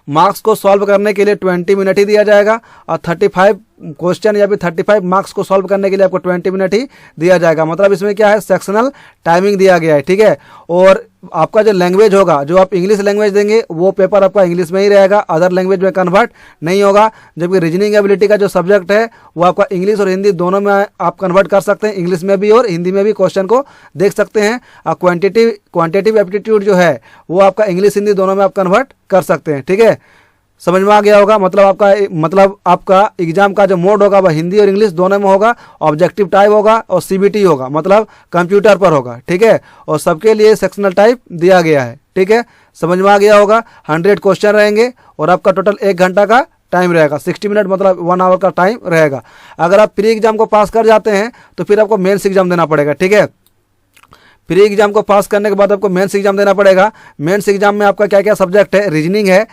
मार्क्स को सॉल्व करने के लिए 20 मिनट ही दिया जाएगा, और 35 क्वेश्चन या फिर 35 मार्क्स को सॉल्व करने के लिए आपको 20 मिनट ही दिया जाएगा। मतलब इसमें क्या है, सेक्शनल टाइमिंग दिया गया है। ठीक है, और आपका जो लैंग्वेज होगा, जो आप इंग्लिश लैंग्वेज देंगे वो पेपर आपका इंग्लिश में ही रहेगा, अदर लैंग्वेज में कन्वर्ट नहीं होगा। जबकि रीजनिंग एबिलिटी का जो सब्जेक्ट है वो आपका इंग्लिश और हिंदी दोनों में आप कन्वर्ट कर सकते हैं, इंग्लिश में भी और हिंदी में भी क्वेश्चन को देख सकते हैं। और क्वांटिटेटिव एप्टीट्यूड जो है वो आपका इंग्लिश हिंदी दोनों में आप कन्वर्ट कर सकते हैं। ठीक है, समझ में आ गया होगा। मतलब आपका एग्जाम का जो मोड होगा वह हिंदी और इंग्लिश दोनों में होगा, ऑब्जेक्टिव टाइप होगा और सीबीटी होगा, मतलब कंप्यूटर पर होगा। ठीक है, और सबके लिए सेक्शनल टाइप दिया गया है। ठीक है, समझ में आ गया होगा। 100 क्वेश्चन रहेंगे और आपका टोटल 1 घंटा का टाइम रहेगा, 60 मिनट मतलब 1 आवर का टाइम रहेगा। अगर आप प्री एग्जाम को पास कर जाते हैं तो फिर आपको मेंस एग्जाम देना पड़ेगा। ठीक है, प्री एग्जाम को पास करने के बाद आपको मेंस एग्जाम देना पड़ेगा। मेंस एग्जाम में आपका क्या क्या सब्जेक्ट है, रीजनिंग है,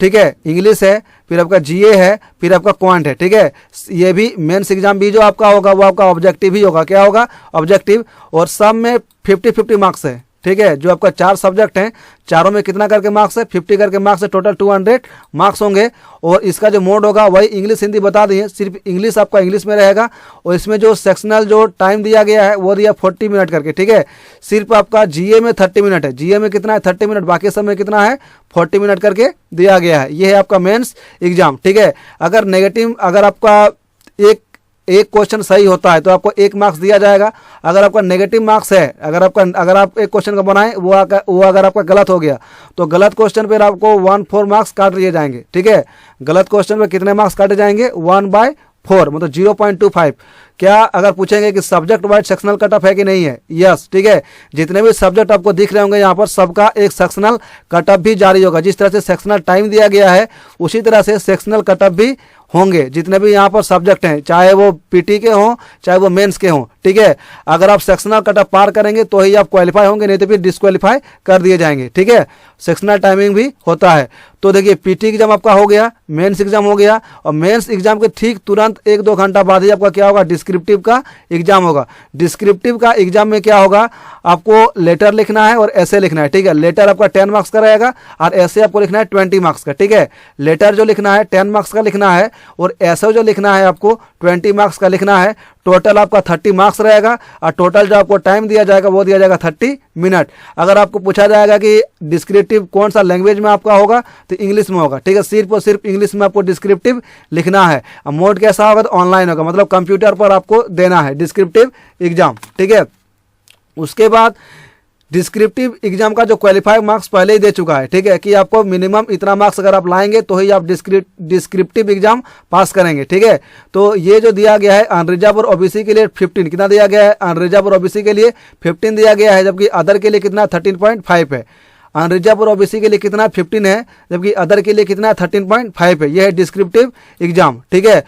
ठीक है, इंग्लिश है, फिर आपका जीए है, फिर आपका क्वांट है। ठीक है, ये भी मेंस एग्जाम भी जो आपका होगा वो आपका ऑब्जेक्टिव ही होगा। क्या होगा, ऑब्जेक्टिव, और सब में 50-50 मार्क्स है। ठीक है, जो आपका 4 सब्जेक्ट हैं, चारों में कितना करके मार्क्स है, 50 करके मार्क्स है, टोटल 200 मार्क्स होंगे। और इसका जो मोड होगा वही इंग्लिश हिंदी बता दिए, सिर्फ इंग्लिश आपका इंग्लिश में रहेगा। और इसमें जो सेक्शनल जो टाइम दिया गया है वो दिया 40 मिनट करके। ठीक है, सिर्फ आपका जीए में 30 मिनट है, जीए में कितना है 30 मिनट, बाकी सब में कितना है 40 मिनट करके दिया गया है। ये है आपका मेंस एग्जाम। ठीक है, अगर आपका एक क्वेश्चन सही होता है तो आपको 1 मार्क्स दिया जाएगा। अगर आपका नेगेटिव मार्क्स है, अगर आप एक क्वेश्चन को बनाएं वो अगर आपका गलत हो गया तो गलत क्वेश्चन पर आपको 1/4 मार्क्स काट लिए जाएंगे। ठीक है, गलत क्वेश्चन पर कितने मार्क्स काटे जाएंगे, 1/4 मतलब 0.25। क्या अगर पूछेंगे कि subject wise sectional cut off है कि नहीं है, यस। ठीक है, जितने भी सब्जेक्ट आपको दिख रहे होंगे यहाँ पर सबका एक सेक्शनल कट ऑफ भी जारी होगा। जिस तरह से सेक्शनल टाइम दिया गया है उसी तरह से सेक्शनल कट ऑफ भी होंगे, जितने भी यहाँ पर सब्जेक्ट हैं, चाहे वो पीटी के हों चाहे वो मेंस के हों। ठीक है, अगर आप सेक्शनल कट ऑफ पार करेंगे तो ही आप क्वालिफाई होंगे, नहीं तो फिर डिस्क्वालीफाई कर दिए जाएंगे। ठीक है, सेक्शनल टाइमिंग भी होता है। तो देखिए, पीटी एग्जाम आपका हो गया, मेंस एग्जाम हो गया, और मेंस एग्जाम के ठीक तुरंत 1-2 घंटा बाद ही आपका क्या होगा, डिस्क्रिप्टिव का एग्जाम होगा। डिस्क्रिप्टिव का एग्जाम में क्या होगा, आपको लेटर लिखना है और ऐसे लिखना है। ठीक है, लेटर आपका 10 मार्क्स का रहेगा और ऐसे आपको लिखना है 20 मार्क्स का। ठीक है, लेटर जो लिखना है 10 मार्क्स का लिखना है और ऐसे जो लिखना है आपको 20 मार्क्स का लिखना है। टोटल आपका 30 मार्क्स रहेगा और टोटल जो आपको टाइम दिया जाएगा वो दिया जाएगा 30 मिनट। अगर आपको पूछा जाएगा कि डिस्क्रिप्टिव कौन सा लैंग्वेज में आपका होगा तो इंग्लिश में होगा। ठीक है, सिर्फ और सिर्फ इंग्लिश में आपको डिस्क्रिप्टिव लिखना है। अब मोड कैसा होगा, तो ऑनलाइन होगा, मतलब कंप्यूटर पर आपको देना है डिस्क्रिप्टिव एग्जाम। ठीक है, उसके बाद डिस्क्रिप्टिव एग्जाम का जो क्वालिफाइड मार्क्स पहले ही दे चुका है। ठीक है, कि आपको मिनिमम इतना मार्क्स अगर आप लाएंगे तो ही आप डिस्क्रिप्टिव एग्जाम पास करेंगे। ठीक है, तो ये जो दिया गया है अनरिजर्व और ओबीसी के लिए 15, कितना दिया गया है, अनरिजर्व और ओबीसी के लिए 15 दिया गया है, जबकि अदर के लिए कितना 13.5 है। अनरिजर्व और ओबीसी के लिए कितना 15 है, जबकि अदर के लिए कितना 13.5 है। यह है डिस्क्रिप्टिव एग्जाम। ठीक है,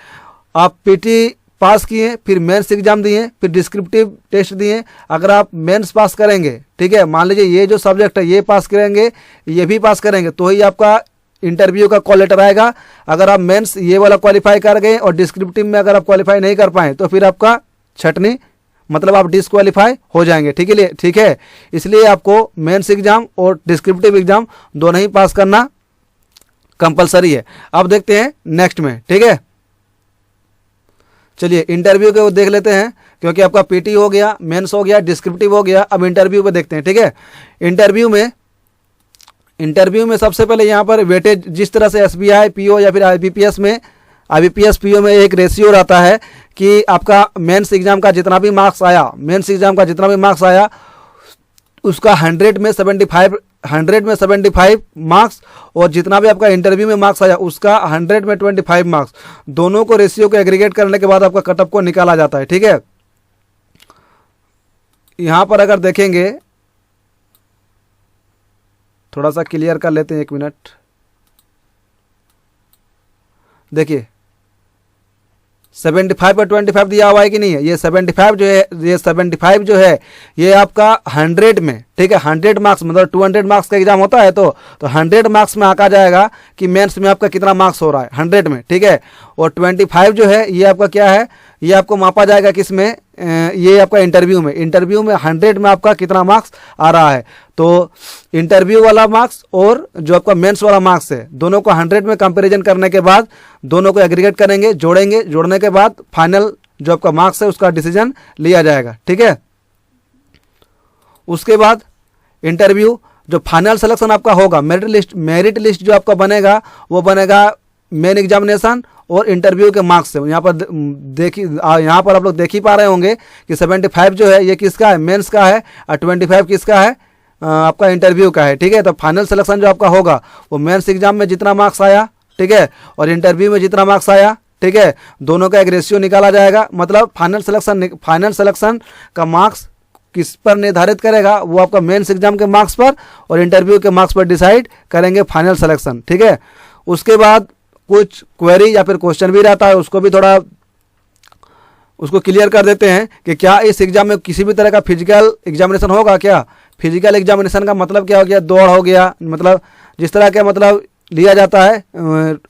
आप पीटी पास किए, फिर मेंस एग्जाम दिए, फिर डिस्क्रिप्टिव टेस्ट दिए, अगर आप मेंस पास करेंगे, ठीक है, मान लीजिए ये जो सब्जेक्ट है ये पास करेंगे, ये भी पास करेंगे, तो ही आपका इंटरव्यू का कॉल लेटर आएगा। अगर आप मेंस ये वाला क्वालिफाई कर गए और डिस्क्रिप्टिव में अगर आप क्वालिफाई नहीं कर पाए तो फिर आपका छटनी, मतलब आप डिस्क्वालीफाई हो जाएंगे। ठीक है, इसलिए आपको मेंस एग्जाम और डिस्क्रिप्टिव एग्जाम दोनों ही पास करना कंपलसरी है। अब देखते हैं नेक्स्ट में, ठीक है। चलिए इंटरव्यू के वो देख लेते हैं, क्योंकि आपका पीटी हो गया, मेंस हो गया, डिस्क्रिप्टिव हो गया, अब इंटरव्यू पे देखते हैं, ठीक है। इंटरव्यू में सबसे पहले यहाँ पर वेटेज, जिस तरह से एसबीआई पीओ या फिर आईबीपीएस पीओ में एक रेशियो रहता है कि आपका मेंस एग्जाम का जितना भी मार्क्स आया उसका 100 में 75 मार्क्स, और जितना भी आपका इंटरव्यू में मार्क्स आया उसका 100 में 25 मार्क्स, दोनों को रेशियो को एग्रीगेट करने के बाद आपका कटअप को निकाला जाता है, ठीक है। यहां पर अगर देखेंगे, थोड़ा सा क्लियर कर लेते हैं, 1 मिनट। देखिए 75 पर 25 दिया हुआ है कि नहीं है, ये 75 जो है ये आपका 100 में, ठीक है, 100 मार्क्स मतलब 200 मार्क्स का एग्जाम होता है, तो 100 मार्क्स में आका जाएगा कि मेंस में आपका कितना मार्क्स हो रहा है 100 में, ठीक है। और 25 जो है ये आपका क्या है, ये आपको मापा जाएगा किस में, ये आपका इंटरव्यू में 100 में आपका कितना मार्क्स आ रहा है। तो इंटरव्यू वाला मार्क्स और जो आपका मेंस वाला मार्क्स है, दोनों को 100 में कंपैरिजन करने के बाद दोनों को एग्रीगेट करेंगे, जोड़ने के बाद फाइनल जो आपका मार्क्स है उसका डिसीजन लिया जाएगा, ठीक है। उसके बाद इंटरव्यू, जो फाइनल सिलेक्शन आपका होगा, मेरिट लिस्ट जो आपका बनेगा वो बनेगा मेन एग्जामिनेशन और इंटरव्यू के मार्क्स से। यहाँ पर आप लोग देख ही पा रहे होंगे कि 75 जो है ये किसका है, मेंस का है, और 25 किसका है, आपका इंटरव्यू का है, ठीक है। तो फाइनल सिलेक्शन जो आपका होगा वो मेंस एग्जाम में जितना मार्क्स आया, ठीक है, और इंटरव्यू में जितना मार्क्स आया, ठीक है, दोनों का एक रेशियो निकाला जाएगा। मतलब फाइनल सिलेक्शन का मार्क्स किस पर निर्धारित करेगा, वो आपका मेंस एग्जाम के मार्क्स पर और इंटरव्यू के मार्क्स पर डिसाइड करेंगे फाइनल सिलेक्शन, ठीक है। उसके बाद कुछ क्वेरी या फिर क्वेश्चन भी रहता है, उसको भी थोड़ा उसको क्लियर कर देते हैं कि क्या इस एग्जाम में किसी भी तरह का फिजिकल एग्जामिनेशन होगा। क्या फिजिकल एग्जामिनेशन का मतलब क्या हो गया, दौड़ हो गया, मतलब जिस तरह का मतलब लिया जाता है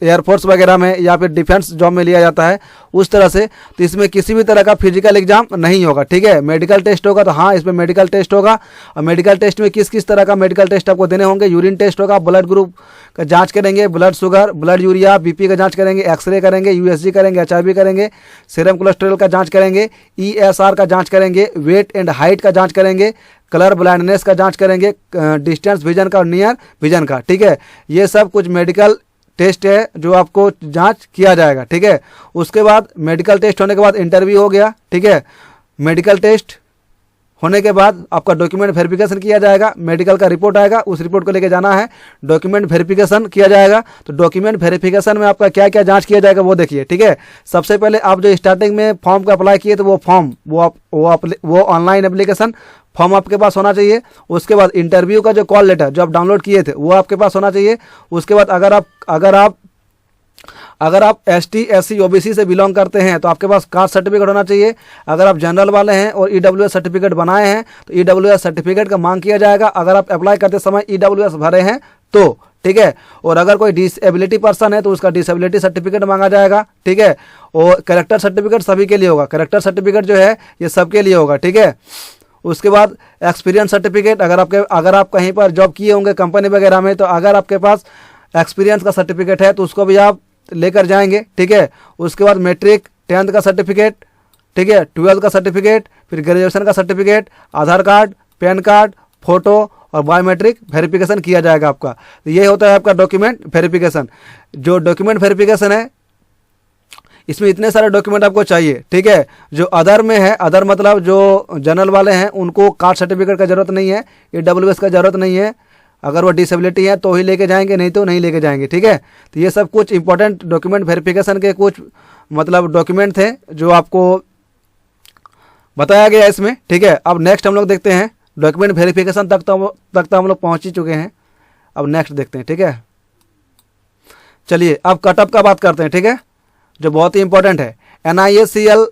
एयरफोर्स वगैरह में या फिर डिफेंस जॉब में लिया जाता है उस तरह से, तो इसमें किसी भी तरह का फिजिकल एग्जाम नहीं होगा, ठीक है। मेडिकल टेस्ट होगा, तो हाँ इसमें मेडिकल टेस्ट होगा, और मेडिकल टेस्ट में किस तरह का मेडिकल टेस्ट आपको देने होंगे, यूरिन टेस्ट होगा, ब्लड ग्रुप का जांच करेंगे, blood sugar, blood urea, BP का जांच करेंगे, एक्सरे करेंगे, यूएसजी करेंगे, एचआईवी करेंगे, सीरम कोलेस्ट्रॉल का जांच करेंगे, ईएसआर का जांच करेंगे, वेट एंड हाइट का जांच करेंगे, कलर ब्लाइंडनेस का जांच करेंगे, डिस्टेंस विजन का और नियर विजन का, ठीक है। ये सब कुछ मेडिकल टेस्ट है जो आपको जांच किया जाएगा, ठीक है। उसके बाद मेडिकल टेस्ट होने के बाद इंटरव्यू हो गया, ठीक है। मेडिकल टेस्ट होने के बाद आपका डॉक्यूमेंट वेरिफिकेशन किया जाएगा, मेडिकल का रिपोर्ट आएगा, उस रिपोर्ट को लेके जाना है, डॉक्यूमेंट वेरिफिकेशन किया जाएगा। तो डॉक्यूमेंट वेरिफिकेशन में आपका क्या क्या जांच किया जाएगा वो देखिए, ठीक है। सबसे पहले आप जो स्टार्टिंग में फॉर्म का अप्लाई किए तो वो फॉर्म वो ऑनलाइन एप्लीकेशन फॉर्म आपके पास होना चाहिए। उसके बाद इंटरव्यू का जो कॉल लेटर जो आप डाउनलोड किए थे वो आपके पास होना चाहिए। उसके बाद अगर आप ST SC OBC से बिलोंग करते हैं तो आपके पास कास्ट सर्टिफिकेट होना चाहिए। अगर आप जनरल वाले हैं और EWS सर्टिफिकेट बनाए हैं तो EWS सर्टिफिकेट का मांग किया जाएगा अगर आप अप्लाई करते समय EWS भरे हैं तो, ठीक है। और अगर कोई डिसेबिलिटी पर्सन है तो उसका डिसेबिलिटी सर्टिफिकेट मांगा जाएगा, ठीक है। और कैरेक्टर सर्टिफिकेट सभी के लिए होगा, कैरेक्टर सर्टिफिकेट जो है ये सबके लिए होगा, ठीक है। उसके बाद एक्सपीरियंस सर्टिफिकेट, अगर आप कहीं पर जॉब किए होंगे कंपनी वगैरह में तो अगर आपके पास एक्सपीरियंस का सर्टिफिकेट है तो उसको भी आप लेकर जाएंगे, ठीक है। उसके बाद मैट्रिक 10th का सर्टिफिकेट, ठीक है, 12th का सर्टिफिकेट, फिर ग्रेजुएशन का सर्टिफिकेट, आधार कार्ड, पैन कार्ड, फोटो और बायोमेट्रिक वेरिफिकेशन किया जाएगा आपका। तो ये होता है आपका डॉक्यूमेंट वेरिफिकेशन। जो डॉक्यूमेंट वेरिफिकेशन है इसमें इतने सारे डॉक्यूमेंट आपको चाहिए, ठीक है। जो अदर में है, अदर मतलब जो जनरल वाले हैं उनको कास्ट सर्टिफिकेट का जरूरत नहीं है, EWS का जरूरत नहीं है। अगर वो डिसेबिलिटी है तो ही लेके जाएंगे, नहीं तो नहीं लेके जाएंगे, ठीक है। तो ये सब कुछ इंपॉर्टेंट डॉक्यूमेंट वेरिफिकेशन के कुछ मतलब डॉक्यूमेंट थे जो आपको बताया गया इसमें, ठीक है। अब नेक्स्ट हम लोग देखते हैं, डॉक्यूमेंट वेरिफिकेशन तक तो हम लोग पहुँच ही चुके हैं। अब नेक्स्ट देखते हैं, ठीक है। चलिए अब कटअप का बात करते हैं, ठीक है, जो बहुत ही इंपॉर्टेंट है। NISCL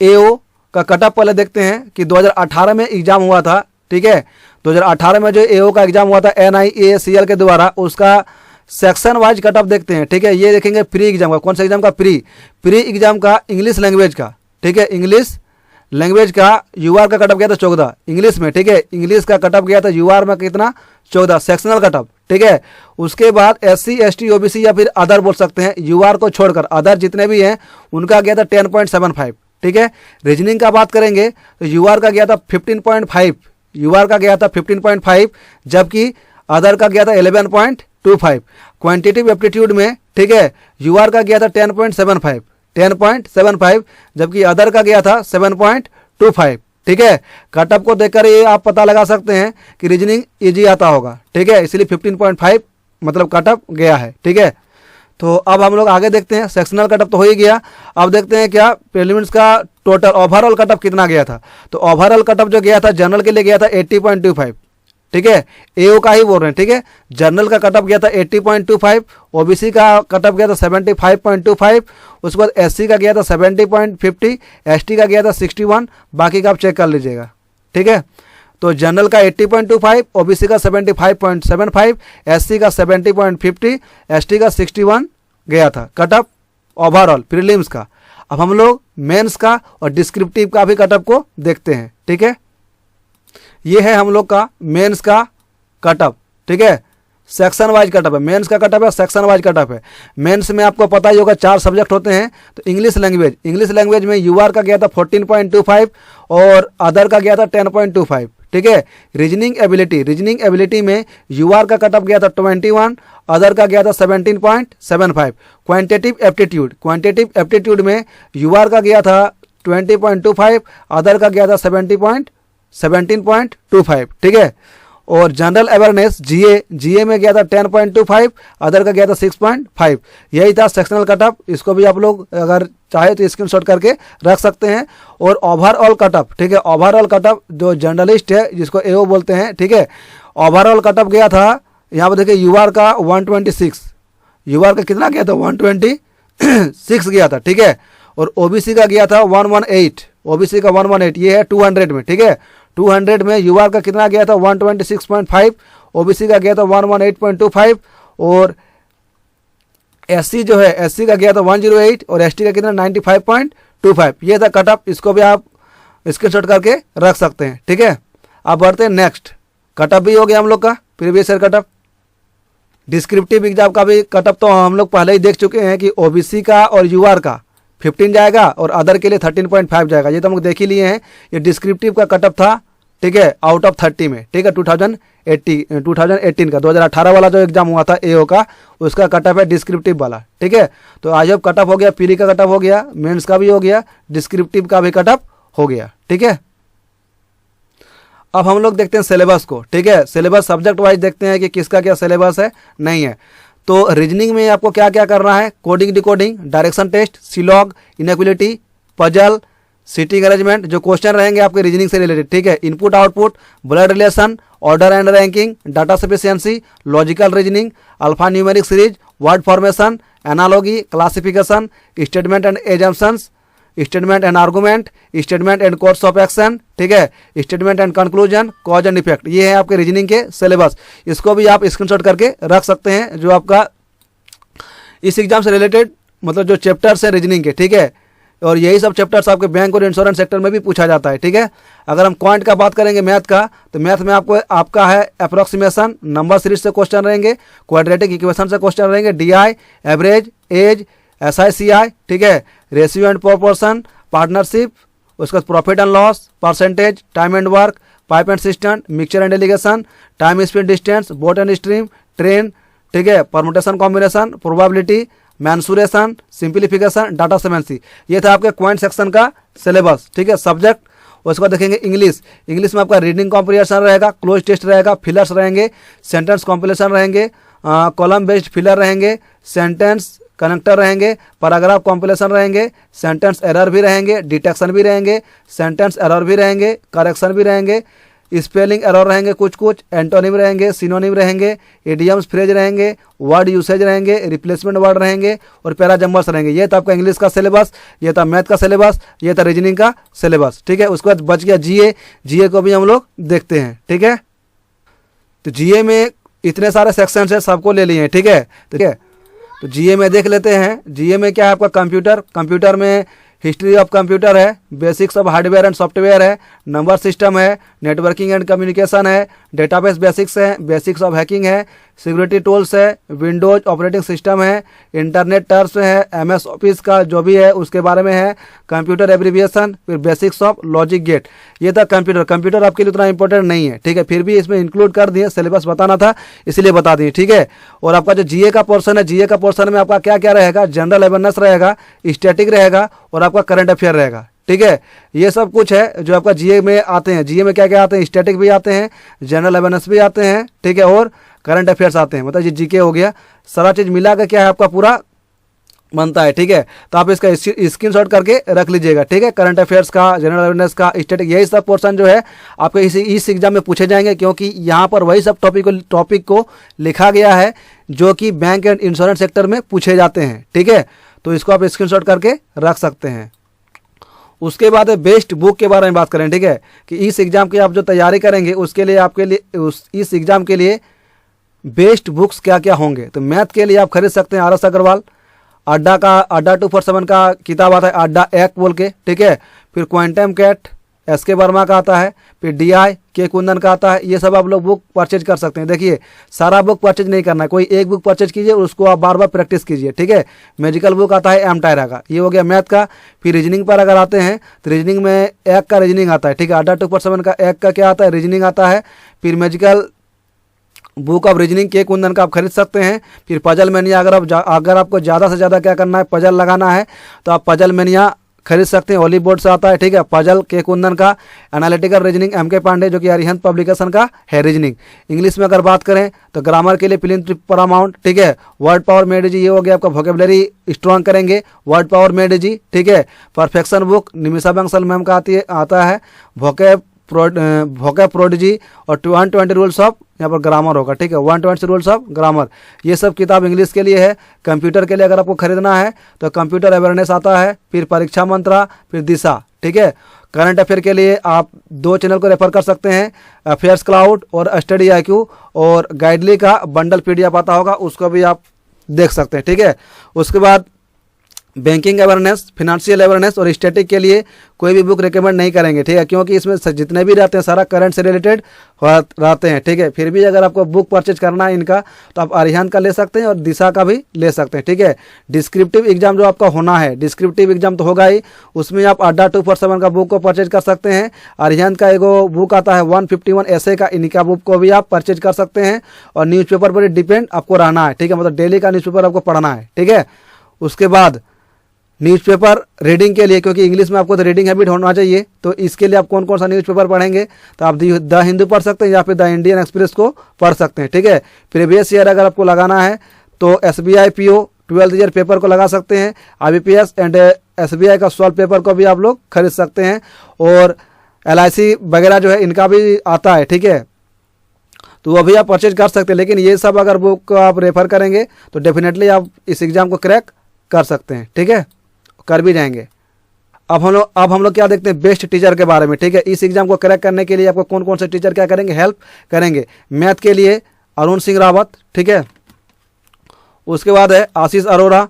एओ का कटअप पहले देखते हैं कि 2018 में एग्जाम हुआ था, ठीक है। 2018 में जो एओ का एग्जाम हुआ था NIACL के द्वारा, उसका सेक्शन वाइज कटअप देखते हैं, ठीक है। ये देखेंगे प्री एग्जाम का, कौन सा एग्जाम का, प्री एग्जाम का इंग्लिश लैंग्वेज का, ठीक है। इंग्लिश लैंग्वेज का यूआर का कटअप गया था 14 इंग्लिश में, ठीक है। इंग्लिश का कटअप गया था यूआर में कितना, 14 सेक्शनल कटअप, ठीक है। उसके बाद SC ST OBC या फिर अदर बोल सकते हैं, यूआर को छोड़कर अदर जितने भी हैं उनका गया था 10.75, ठीक है। रीजनिंग का बात करेंगे तो यूआर का गया था 15.5, यूआर का गया था 15.5, जबकि अदर का गया था 11.25। क्वांटिटेटिव एप्टीट्यूड में, ठीक है, यूआर का गया था 10.75, जबकि अदर का गया था 7.25, ठीक है। कटअप को देखकर ये आप पता लगा सकते हैं कि रीजनिंग इजी आता होगा, ठीक है, इसलिए 15.5 मतलब कटअप गया है, ठीक है। तो अब हम लोग आगे देखते हैं, सेक्शनल कटअप तो हो ही गया। अब देखते हैं क्या प्रीलिम्स का टोटल ओवरऑल कटअप कितना गया था। तो ओवरऑल कटअप जो गया था जनरल के लिए गया था 80.25, ठीक है। एओ का ही बोल रहे हैं, ठीक है। जनरल का कटअप गया था 80.25, ओबीसी का कटअप गया था 75.25, उसके बाद SC का गया था 70.50, ST का गया था 61, बाकी का आप चेक कर लीजिएगा, ठीक है। तो जनरल का 80.25, ओबीसी का 75.75, SC का 70.50, ST का 61 गया था कटअप ओवरऑल प्रीलिम्स का। अब हम लोग मेंस का और डिस्क्रिप्टिव का भी कटअप को देखते हैं, ठीक है। ये है हम लोग का मेंस का कटअप, ठीक है। सेक्शन वाइज कटअप है, मेंस का कटअप है, सेक्शन वाइज कटअप है। मेंस में आपको पता ही होगा 4 सब्जेक्ट होते हैं। तो इंग्लिश लैंग्वेज में यूआर का गया था 14.25 और अदर का गया था 10.25, ठीक है। रीजनिंग एबिलिटी में यूआर का कटअप गया था 21, अदर का गया था 17.75। क्वांटिटेटिव एप्टीट्यूड में यूआर का गया था 20.25, अदर का गया था 17.25, ठीक है। और जनरल अवेयरनेस जीए में गया था 10.25, अदर का गया था 6.5। यही था सेक्शनल कटअप। इसको भी आप लोग अगर चाहे तो स्क्रीनशॉट करके रख सकते हैं। और ओवरऑल कटअप, ठीक है, ओवरऑल कटअप जो जर्नलिस्ट है जिसको एओ बोलते हैं, ठीक है, ओवरऑल कटअप गया था, यहाँ पर देखिए यूआर का 126, यूआर का कितना गया था 126 गया था, ठीक है। और ओबीसी का गया था 118, ओबीसी का 118, ये है 200 में, ठीक है। 200 में यूआर का कितना गया था 126.5, ओबीसी का गया था 118.25 और SC जो है SC का गया था 108 और ST का कितना 95.25। ये था कटअप, इसको भी आप स्क्रीनशॉट करके रख सकते हैं, ठीक है। अब बढ़ते हैं नेक्स्ट। कटअप भी हो गया हम लोग का previous year cutoff. Descriptive exam का भी कटअप तो हम लोग पहले ही देख चुके हैं कि ओबीसी का और यूआर का 15 जाएगा और अदर के लिए 13.5 जाएगा। ये तो हम लोग देख ही लिए हैं। ये डिस्क्रिप्टिव का कटअप था, ठीक है, आउट ऑफ 30 में, ठीक है। 2018 का 2018 वाला जो एग्जाम हुआ था एओ का, उसका कटअप है डिस्क्रिप्टिव वाला, ठीक है। तो आज अब कटअप हो गया, प्री का कटअप हो गया, मेंस का भी हो गया, डिस्क्रिप्टिव का भी कटअप हो गया, ठीक है। अब हम लोग देखते हैं सिलेबस को, ठीक है। सिलेबस सब्जेक्ट वाइज देखते हैं कि किसका क्या सिलेबस है, नहीं है। तो रीजनिंग में आपको क्या क्या करना है, coding decoding, direction test, syllogism, inequality, puzzle, seating arrangement, जो क्वेश्चन रहेंगे आपके रीजनिंग से रिलेटेड, ठीक है। Input output, blood relation, order and ranking, data sufficiency, logical reasoning, alpha numeric series, word formation, analogy, classification, statement and assumptions, statement and argument, statement and course of action, ठीक है, statement and conclusion, cause and effect. ये है आपके reasoning के syllabus. इसको भी आप screenshot करके रख सकते हैं, जो आपका इस एग्जाम से रिलेटेड मतलब जो चैप्टर्स है रीजनिंग के, ठीक है। और यही सब चैप्टर्स आपके बैंक और इंश्योरेंस सेक्टर में भी पूछा जाता है, ठीक है। अगर हम क्वांट का बात करेंगे मैथ का, तो मैथ में आपका है अप्रोक्सीमेशन, नंबर सीरीज से क्वेश्चन रहेंगे, क्वाड्रेटिक इक्वेशन से क्वेश्चन रहेंगे, DI, एवरेज, एज, SICI, ठीक है, रेशियो एंड प्रोपोर्शन, पार्टनरशिप, उसके बाद profit and loss, percentage, time and work, pipe and cistern, mixture and alligation, time speed distance, boat and stream, train, ठीक है, permutation combination, probability, mensuration, simplification, data sufficiency. ये था आपके quant section का syllabus, ठीक है, सब्जेक्ट। उसके बाद देखेंगे इंग्लिश में आपका रीडिंग कॉम्प्रिहेंशन रहेगा, क्लोज टेस्ट रहेगा, फिलर्स रहेंगे, सेंटेंस कॉम्पिलेशन रहेंगे, कॉलम बेस्ड फिलर रहेंगे, सेंटेंस कनेक्टर रहेंगे, पैराग्राफ कॉम्पिलेशन रहेंगे, सेंटेंस एरर भी रहेंगे, डिटेक्शन भी रहेंगे, सेंटेंस एरर भी रहेंगे, करेक्शन भी रहेंगे, स्पेलिंग एरर रहेंगे, कुछ कुछ एंटोनिम रहेंगे, सिनोनिम रहेंगे, इडियम्स फ्रेज रहेंगे, वर्ड यूसेज रहेंगे, रिप्लेसमेंट वर्ड रहेंगे और पैरा जम्बर्स रहेंगे। ये था आपका इंग्लिश का सिलेबस, ये था मैथ का सिलेबस, ये था रीजनिंग का सिलेबस। ठीक है, उसके बाद बच गया जीए। जीए को भी हम लोग देखते हैं। ठीक है, तो जीए में इतने सारे सेक्शंस हैं, सबको ले लिए हैं। ठीक है, तो जीए में देख लेते हैं। जीए में क्या है आपका कंप्यूटर, कंप्यूटर में हिस्ट्री ऑफ कंप्यूटर है, basics of hardware and software है, नंबर सिस्टम है, नेटवर्किंग एंड कम्युनिकेशन है, डेटाबेस बेसिक्स है, बेसिक्स ऑफ हैकिंग है, सिक्योरिटी टूल्स है, विंडोज ऑपरेटिंग सिस्टम है, इंटरनेट टर्म्स है, एमएस ऑफिस का जो भी है उसके बारे में है, कंप्यूटर एब्रिविएशन, फिर बेसिक्स ऑफ लॉजिक गेट। ये था कंप्यूटर। कंप्यूटर आपके लिए उतना इंपॉर्टेंट नहीं है। ठीक है, फिर भी इसमें इंक्लूड कर दिए, सिलेबस बताना था इसलिए बता दिए। ठीक है, और आपका जो जीए का पोर्शन है, जीए का पोर्शन में आपका क्या क्या रहेगा, जनरल अवेयरनेस रहेगा, स्टैटिक रहेगा और आपका करंट अफेयर रहेगा। ठीक है, ये सब कुछ है जो आपका जीए में आते हैं। जीए में क्या क्या आते हैं, स्टैटिक भी आते हैं, जनरल अवेयरनेस भी आते हैं। ठीक है, और करंट अफेयर्स आते हैं। मतलब ये जीके हो गया, सारा चीज़ मिला के क्या है आपका पूरा बनता है। ठीक है, तो आप इसका स्क्रीनशॉट करके रख लीजिएगा। ठीक है, करंट अफेयर्स का, जनरल अवेयरनेस का, स्टैटिक, यही सब पोर्शन जो है आपके इस एग्जाम में पूछे जाएंगे, क्योंकि यहाँ पर वही सब टॉपिक को लिखा गया है जो कि बैंक एंड इंश्योरेंस सेक्टर में पूछे जाते हैं। ठीक है, तो इसको आप स्क्रीनशॉट करके रख सकते हैं। उसके बाद बेस्ट बुक के बारे में बात करें। ठीक है, कि इस एग्ज़ाम की आप जो तैयारी करेंगे उसके लिए आपके लिए इस एग्ज़ाम के लिए बेस्ट बुक्स क्या क्या होंगे। तो मैथ के लिए आप खरीद सकते हैं आर एस अग्रवाल, अड्डा 247 का किताब आता है, अड्डा एक बोल के। ठीक है, फिर क्वांटम कैट एस.के. वर्मा का आता है, फिर डी.आई. के कुंदन का आता है। ये सब आप लोग बुक परचेज कर सकते हैं। देखिए, सारा बुक परचेज नहीं करना है, कोई एक बुक परचेज कीजिए, उसको आप बार बार प्रैक्टिस कीजिए। ठीक है, मैजिकल बुक आता है एम टायरा का, ये हो गया मैथ का। फिर रीजनिंग पर अगर आते हैं तो रीजनिंग में एक का रीजनिंग आता है। ठीक है, अड्डा 247 का एक का क्या आता है, रीजनिंग आता है। फिर मैजिकल बुक ऑफ रीजनिंग के कुंदन का आप खरीद सकते हैं। फिर पजल मैनिया, अगर आपको ज़्यादा से ज़्यादा क्या करना है, पजल लगाना है, तो आप पजल मैनिया खरीद सकते हैं, ओली बोर्ड से आता है। ठीक है, पजल के कुंदन का, एनालिटिकल रीजनिंग एम.के. पांडे जो कि अरिहंत पब्लिकेशन का है रीजनिंग। इंग्लिश में अगर बात करें तो ग्रामर के लिए प्लिंथ पारामाउंट। ठीक है, वर्ड पावर मेड जी, ये हो गया आपका वोकेबलरी स्ट्रॉन्ग करेंगे, वर्ड पावर मेड जी। ठीक है, perfection book Nimisha Bansal ma'am का आता है, वोकेब प्रोडिजी और 120 रूल्स ऑफ, यहाँ पर ग्रामर होगा। ठीक है, 120 रूल्स ऑफ ग्रामर। ये सब किताब इंग्लिश के लिए है। कंप्यूटर के लिए अगर आपको खरीदना है तो कंप्यूटर अवेयरनेस आता है, फिर परीक्षा मंत्रा, फिर दिशा। ठीक है, करंट अफेयर के लिए आप 2 चैनल को रेफर कर सकते हैं, अफेयर्स क्लाउड और स्टडी IQ, और गाइडली का बंडल PDF आता होगा, उसको भी आप देख सकते हैं। ठीक है, उसके बाद बैंकिंग अवेयरनेस, फिनेंशियल अवेयरनेस और स्टैटिक के लिए कोई भी बुक रिकमेंड नहीं करेंगे। ठीक है, क्योंकि इसमें जितने भी रहते हैं सारा करंट से रिलेटेड रहते हैं। ठीक है, फिर भी अगर आपको बुक परचेज करना है इनका तो आप अरिहंत का ले सकते हैं और दिशा का भी ले सकते हैं। ठीक है, डिस्क्रिप्टिव एग्जाम जो आपका होना है, डिस्क्रिप्टिव एग्जाम तो होगा ही, उसमें आप अड्डा 247 का बुक को परचेज कर सकते हैं। अरिहंत का एगो बुक आता है 151 ऐसे का, इनका बुक को भी आप परचेज कर सकते हैं। और न्यूज़पेपर पर डिपेंड आपको रहना है। ठीक है, मतलब डेली का न्यूज़पेपर आपको पढ़ना है। ठीक है, उसके बाद न्यूज़पेपर रीडिंग के लिए, क्योंकि इंग्लिश में आपको तो रीडिंग हैबिट होना चाहिए, तो इसके लिए आप कौन कौन सा न्यूज़पेपर पढ़ेंगे, तो आप द हिंदू पढ़ सकते हैं या फिर द इंडियन एक्सप्रेस को पढ़ सकते हैं। ठीक है, प्रीवियस ईयर अगर आपको लगाना है तो SBI PO 12th year paper को लगा सकते हैं, IBPS एंड SBI का सॉल्व पेपर को भी आप लोग खरीद सकते हैं, और LIC वगैरह जो है इनका भी आता है। ठीक है, तो वो भी आप परचेज कर सकते हैं। लेकिन ये सब अगर बुक को आप रेफर करेंगे तो डेफिनेटली आप इस एग्ज़ाम को क्रैक कर सकते हैं। ठीक है, कर भी जाएंगे। अब हम लोग क्या देखते हैं, बेस्ट टीचर के बारे में। ठीक है, इस एग्जाम को क्रैक करने के लिए आपको कौन कौन से टीचर क्या करेंगे, हेल्प करेंगे। मैथ के लिए अरुण सिंह रावत। ठीक है, उसके बाद है आशीष अरोड़ा।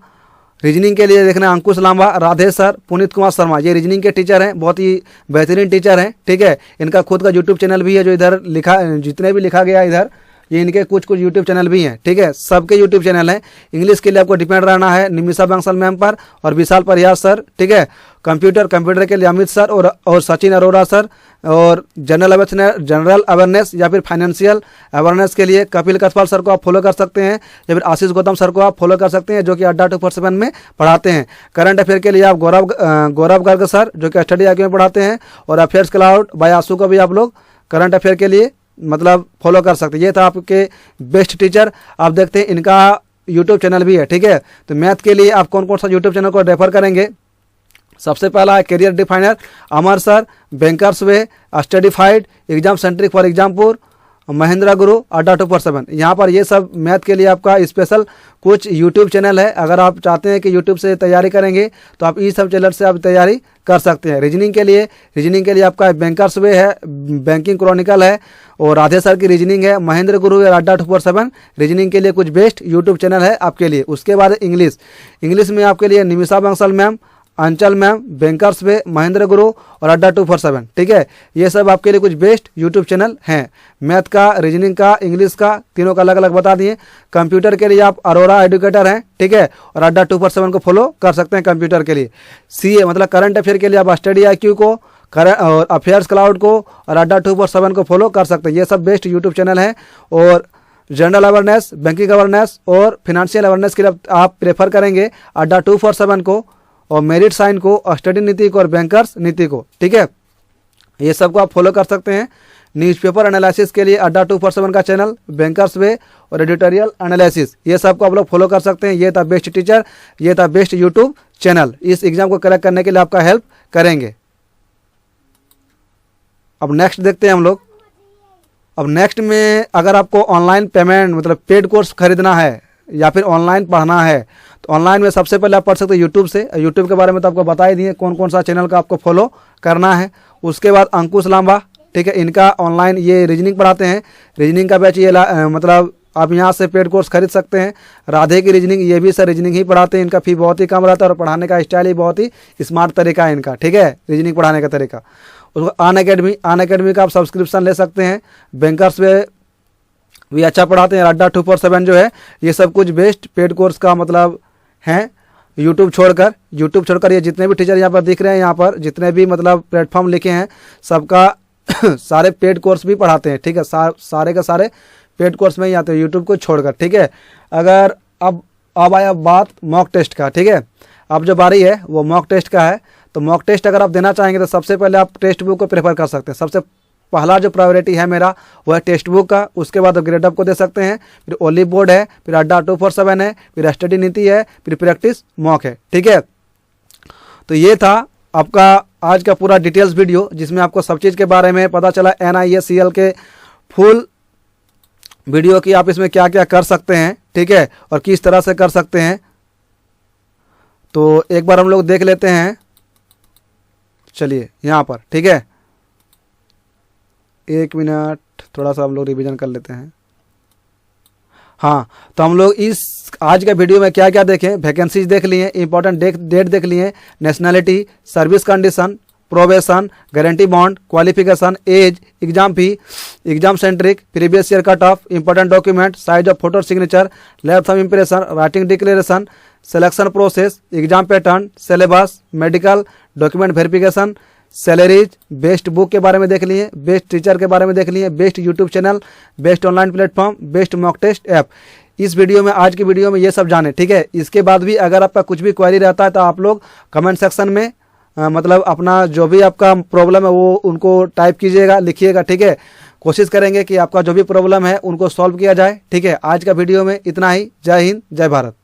रीजनिंग के लिए देखना अंकुश लांबा, राधे सर, पुनीत कुमार शर्मा, ये रीजनिंग के टीचर हैं, बहुत ही बेहतरीन टीचर हैं। ठीक है, इनका खुद का यूट्यूब चैनल भी है, जो इधर लिखा, जितने भी लिखा गया इधर, ये इनके कुछ यूट्यूब चैनल भी हैं। ठीक है, सबके यूट्यूब चैनल हैं। इंग्लिश के लिए आपको डिपेंड रहना है निमिषा बंसल मैम पर और विशाल परिहार सर। ठीक है, कंप्यूटर के लिए अमित सर और सचिन अरोड़ा सर। और जनरल अवेयरनेस या फिर फाइनेंशियल अवेयरनेस के लिए कपिल कथपाल सर को आप फॉलो कर सकते हैं, या फिर आशीष गौतम सर को आप फॉलो कर सकते हैं, जो कि अड्डा 247 में पढ़ाते हैं। करंट अफेयर के लिए आप गौरव गर्ग सर, जो कि स्टडी IQ में पढ़ाते हैं, और अफेयर्स क्लाउड बाय आशु को भी आप लोग करंट अफेयर के लिए मतलब फॉलो कर सकते हैं। ये था आपके बेस्ट टीचर। आप देखते हैं इनका यूट्यूब चैनल भी है। ठीक है, तो मैथ के लिए आप कौन कौन सा यूट्यूब चैनल को रेफर करेंगे, सबसे पहला है Career Definer, Amar sir, Bankers Way, Studyfied, exam centric for Exampur, Mahindra Guru, Adda 247। यहाँ पर ये सब मैथ के लिए आपका स्पेशल कुछ यूट्यूब चैनल है। अगर आप चाहते हैं कि यूट्यूब से तैयारी करेंगे तो आप इस सब चैनल से आप तैयारी कर सकते हैं। रीजनिंग के लिए आपका बैंकर्स वे है, बैंकिंग क्रॉनिकल है, और राधे सर की रीजनिंग है, महेंद्र गुरु है, अड्डा 247। रीजनिंग के लिए कुछ बेस्ट यूट्यूब चैनल है आपके लिए। उसके बाद इंग्लिश में आपके लिए निमिषा बंसल मैम, अंचल मैम, बैंकर्स वे, महेंद्र गुरु और अड्डा 247। ठीक है, ये सब आपके लिए कुछ बेस्ट यूट्यूब चैनल हैं। मैथ का, रीजनिंग का, इंग्लिश का, तीनों का अलग अलग बता दिए। कंप्यूटर के लिए आप अरोरा एडुकेटर हैं, ठीक है, और अड्डा 247 को फॉलो कर सकते हैं कंप्यूटर के लिए। सीए मतलब करंट अफेयर के लिए आप स्टडी IQ को, करंट और अफेयर्स क्लाउड को और अड्डा 247 को फॉलो कर सकते हैं। ये सब बेस्ट यूट्यूब चैनल हैं। और जनरल अवेयरनेस, बैंकिंग अवेयरनेस और फिनेंशियल अवेयरनेस के लिए आप प्रेफर करेंगे अड्डा 247 को, और मेरिट साइन को, स्टडी नीति को और बैंकर्स नीति को। ठीक है, ये सब को आप फॉलो कर सकते हैं। न्यूज़पेपर एनालिसिस के लिए अड्डा 247 का चैनल, बैंकर्स वे और एडिटोरियल एनालिसिस, ये सब को आप लोग फॉलो कर सकते हैं। ये था बेस्ट टीचर, ये था बेस्ट यूट्यूब चैनल, इस एग्जाम को करेक्ट करने के लिए आपका हेल्प करेंगे। अब नेक्स्ट देखते हैं हम लोग। अब नेक्स्ट में अगर आपको ऑनलाइन पेमेंट मतलब पेड कोर्स खरीदना है या फिर ऑनलाइन पढ़ना है तो ऑनलाइन में सबसे पहले आप पढ़ सकते हैं यूट्यूब से। यूट्यूब के बारे में तो आपको बता ही दिए कौन कौन सा चैनल का आपको फॉलो करना है। उसके बाद अंकुश लांबा, ठीक है, इनका ऑनलाइन ये रीजनिंग पढ़ाते हैं। रीजनिंग का बैच ये मतलब आप यहाँ से पेड कोर्स खरीद सकते हैं। राधे की रीजनिंग, ये भी सर रीजनिंग ही पढ़ाते हैं। इनका फी बहुत ही कम रहता है और पढ़ाने का स्टाइल ही बहुत ही स्मार्ट तरीका है इनका। ठीक है, रीजनिंग पढ़ाने का तरीका। उसको अन अकेडमी का आप सब्सक्रिप्शन ले सकते हैं। बैंकर्स वे भी अच्छा पढ़ाते हैं। अड्डा 247 जो है ये सब कुछ बेस्ट पेड कोर्स का मतलब हैं। यूट्यूब छोड़कर ये जितने भी टीचर यहाँ पर दिख रहे हैं, यहाँ पर जितने भी मतलब प्लेटफॉर्म लिखे हैं सबका सारे पेड कोर्स भी पढ़ाते हैं। ठीक है, सारे का सारे पेड कोर्स में ही आते हैं यूट्यूब को छोड़कर। ठीक है, अगर अब आया बात मॉक टेस्ट का। ठीक है, अब जो बारी है वो मॉक टेस्ट का है। तो मॉक टेस्ट अगर आप देना चाहेंगे तो सबसे पहले आप टेक्स्ट बुक को प्रेफर कर सकते हैं। सबसे पहला जो प्रायोरिटी है मेरा वो है टेक्स्ट बुक का। उसके बाद ग्रेड अप को दे सकते हैं, फिर ओलिव बोर्ड है, फिर अड्डा 247 है, फिर स्टडी नीति है, फिर प्रैक्टिस मॉक है। ठीक है, तो ये था आपका आज का पूरा डिटेल्स वीडियो जिसमें आपको सब चीज़ के बारे में पता चला। NISCL के फुल वीडियो की आप इसमें क्या क्या कर सकते हैं, ठीक है, और किस तरह से कर सकते हैं। तो एक बार हम लोग देख लेते हैं, चलिए यहाँ पर। ठीक है, एक मिनट, थोड़ा सा हम लोग रिवीजन कर लेते हैं। हाँ, तो हम लोग इस आज के वीडियो में क्या क्या देखें, वैकेंसीज देख लिए, इंपॉर्टेंट डेट देख लिए, nationality, service condition, probation, guarantee bond, qualification, age, exam fee, exam centric, previous year cut off, important document, size of photo signature, left thumb impression, writing declaration, selection process, exam pattern, syllabus, medical, document verification, salaries, best book के बारे में देख लिए, best teacher के बारे में देख लिए, best YouTube channel, best online platform, best mock test app. इस वीडियो में, आज की वीडियो में ये सब जाने। ठीक है, इसके बाद भी अगर आपका कुछ भी क्वेरी रहता है तो आप लोग कमेंट सेक्शन में मतलब अपना जो भी आपका प्रॉब्लम है वो उनको टाइप कीजिएगा, लिखिएगा। ठीक है, कोशिश करेंगे कि आपका जो भी प्रॉब्लम है उनको सॉल्व किया जाए। ठीक है, आज का वीडियो में इतना ही। जय हिंद, जय भारत।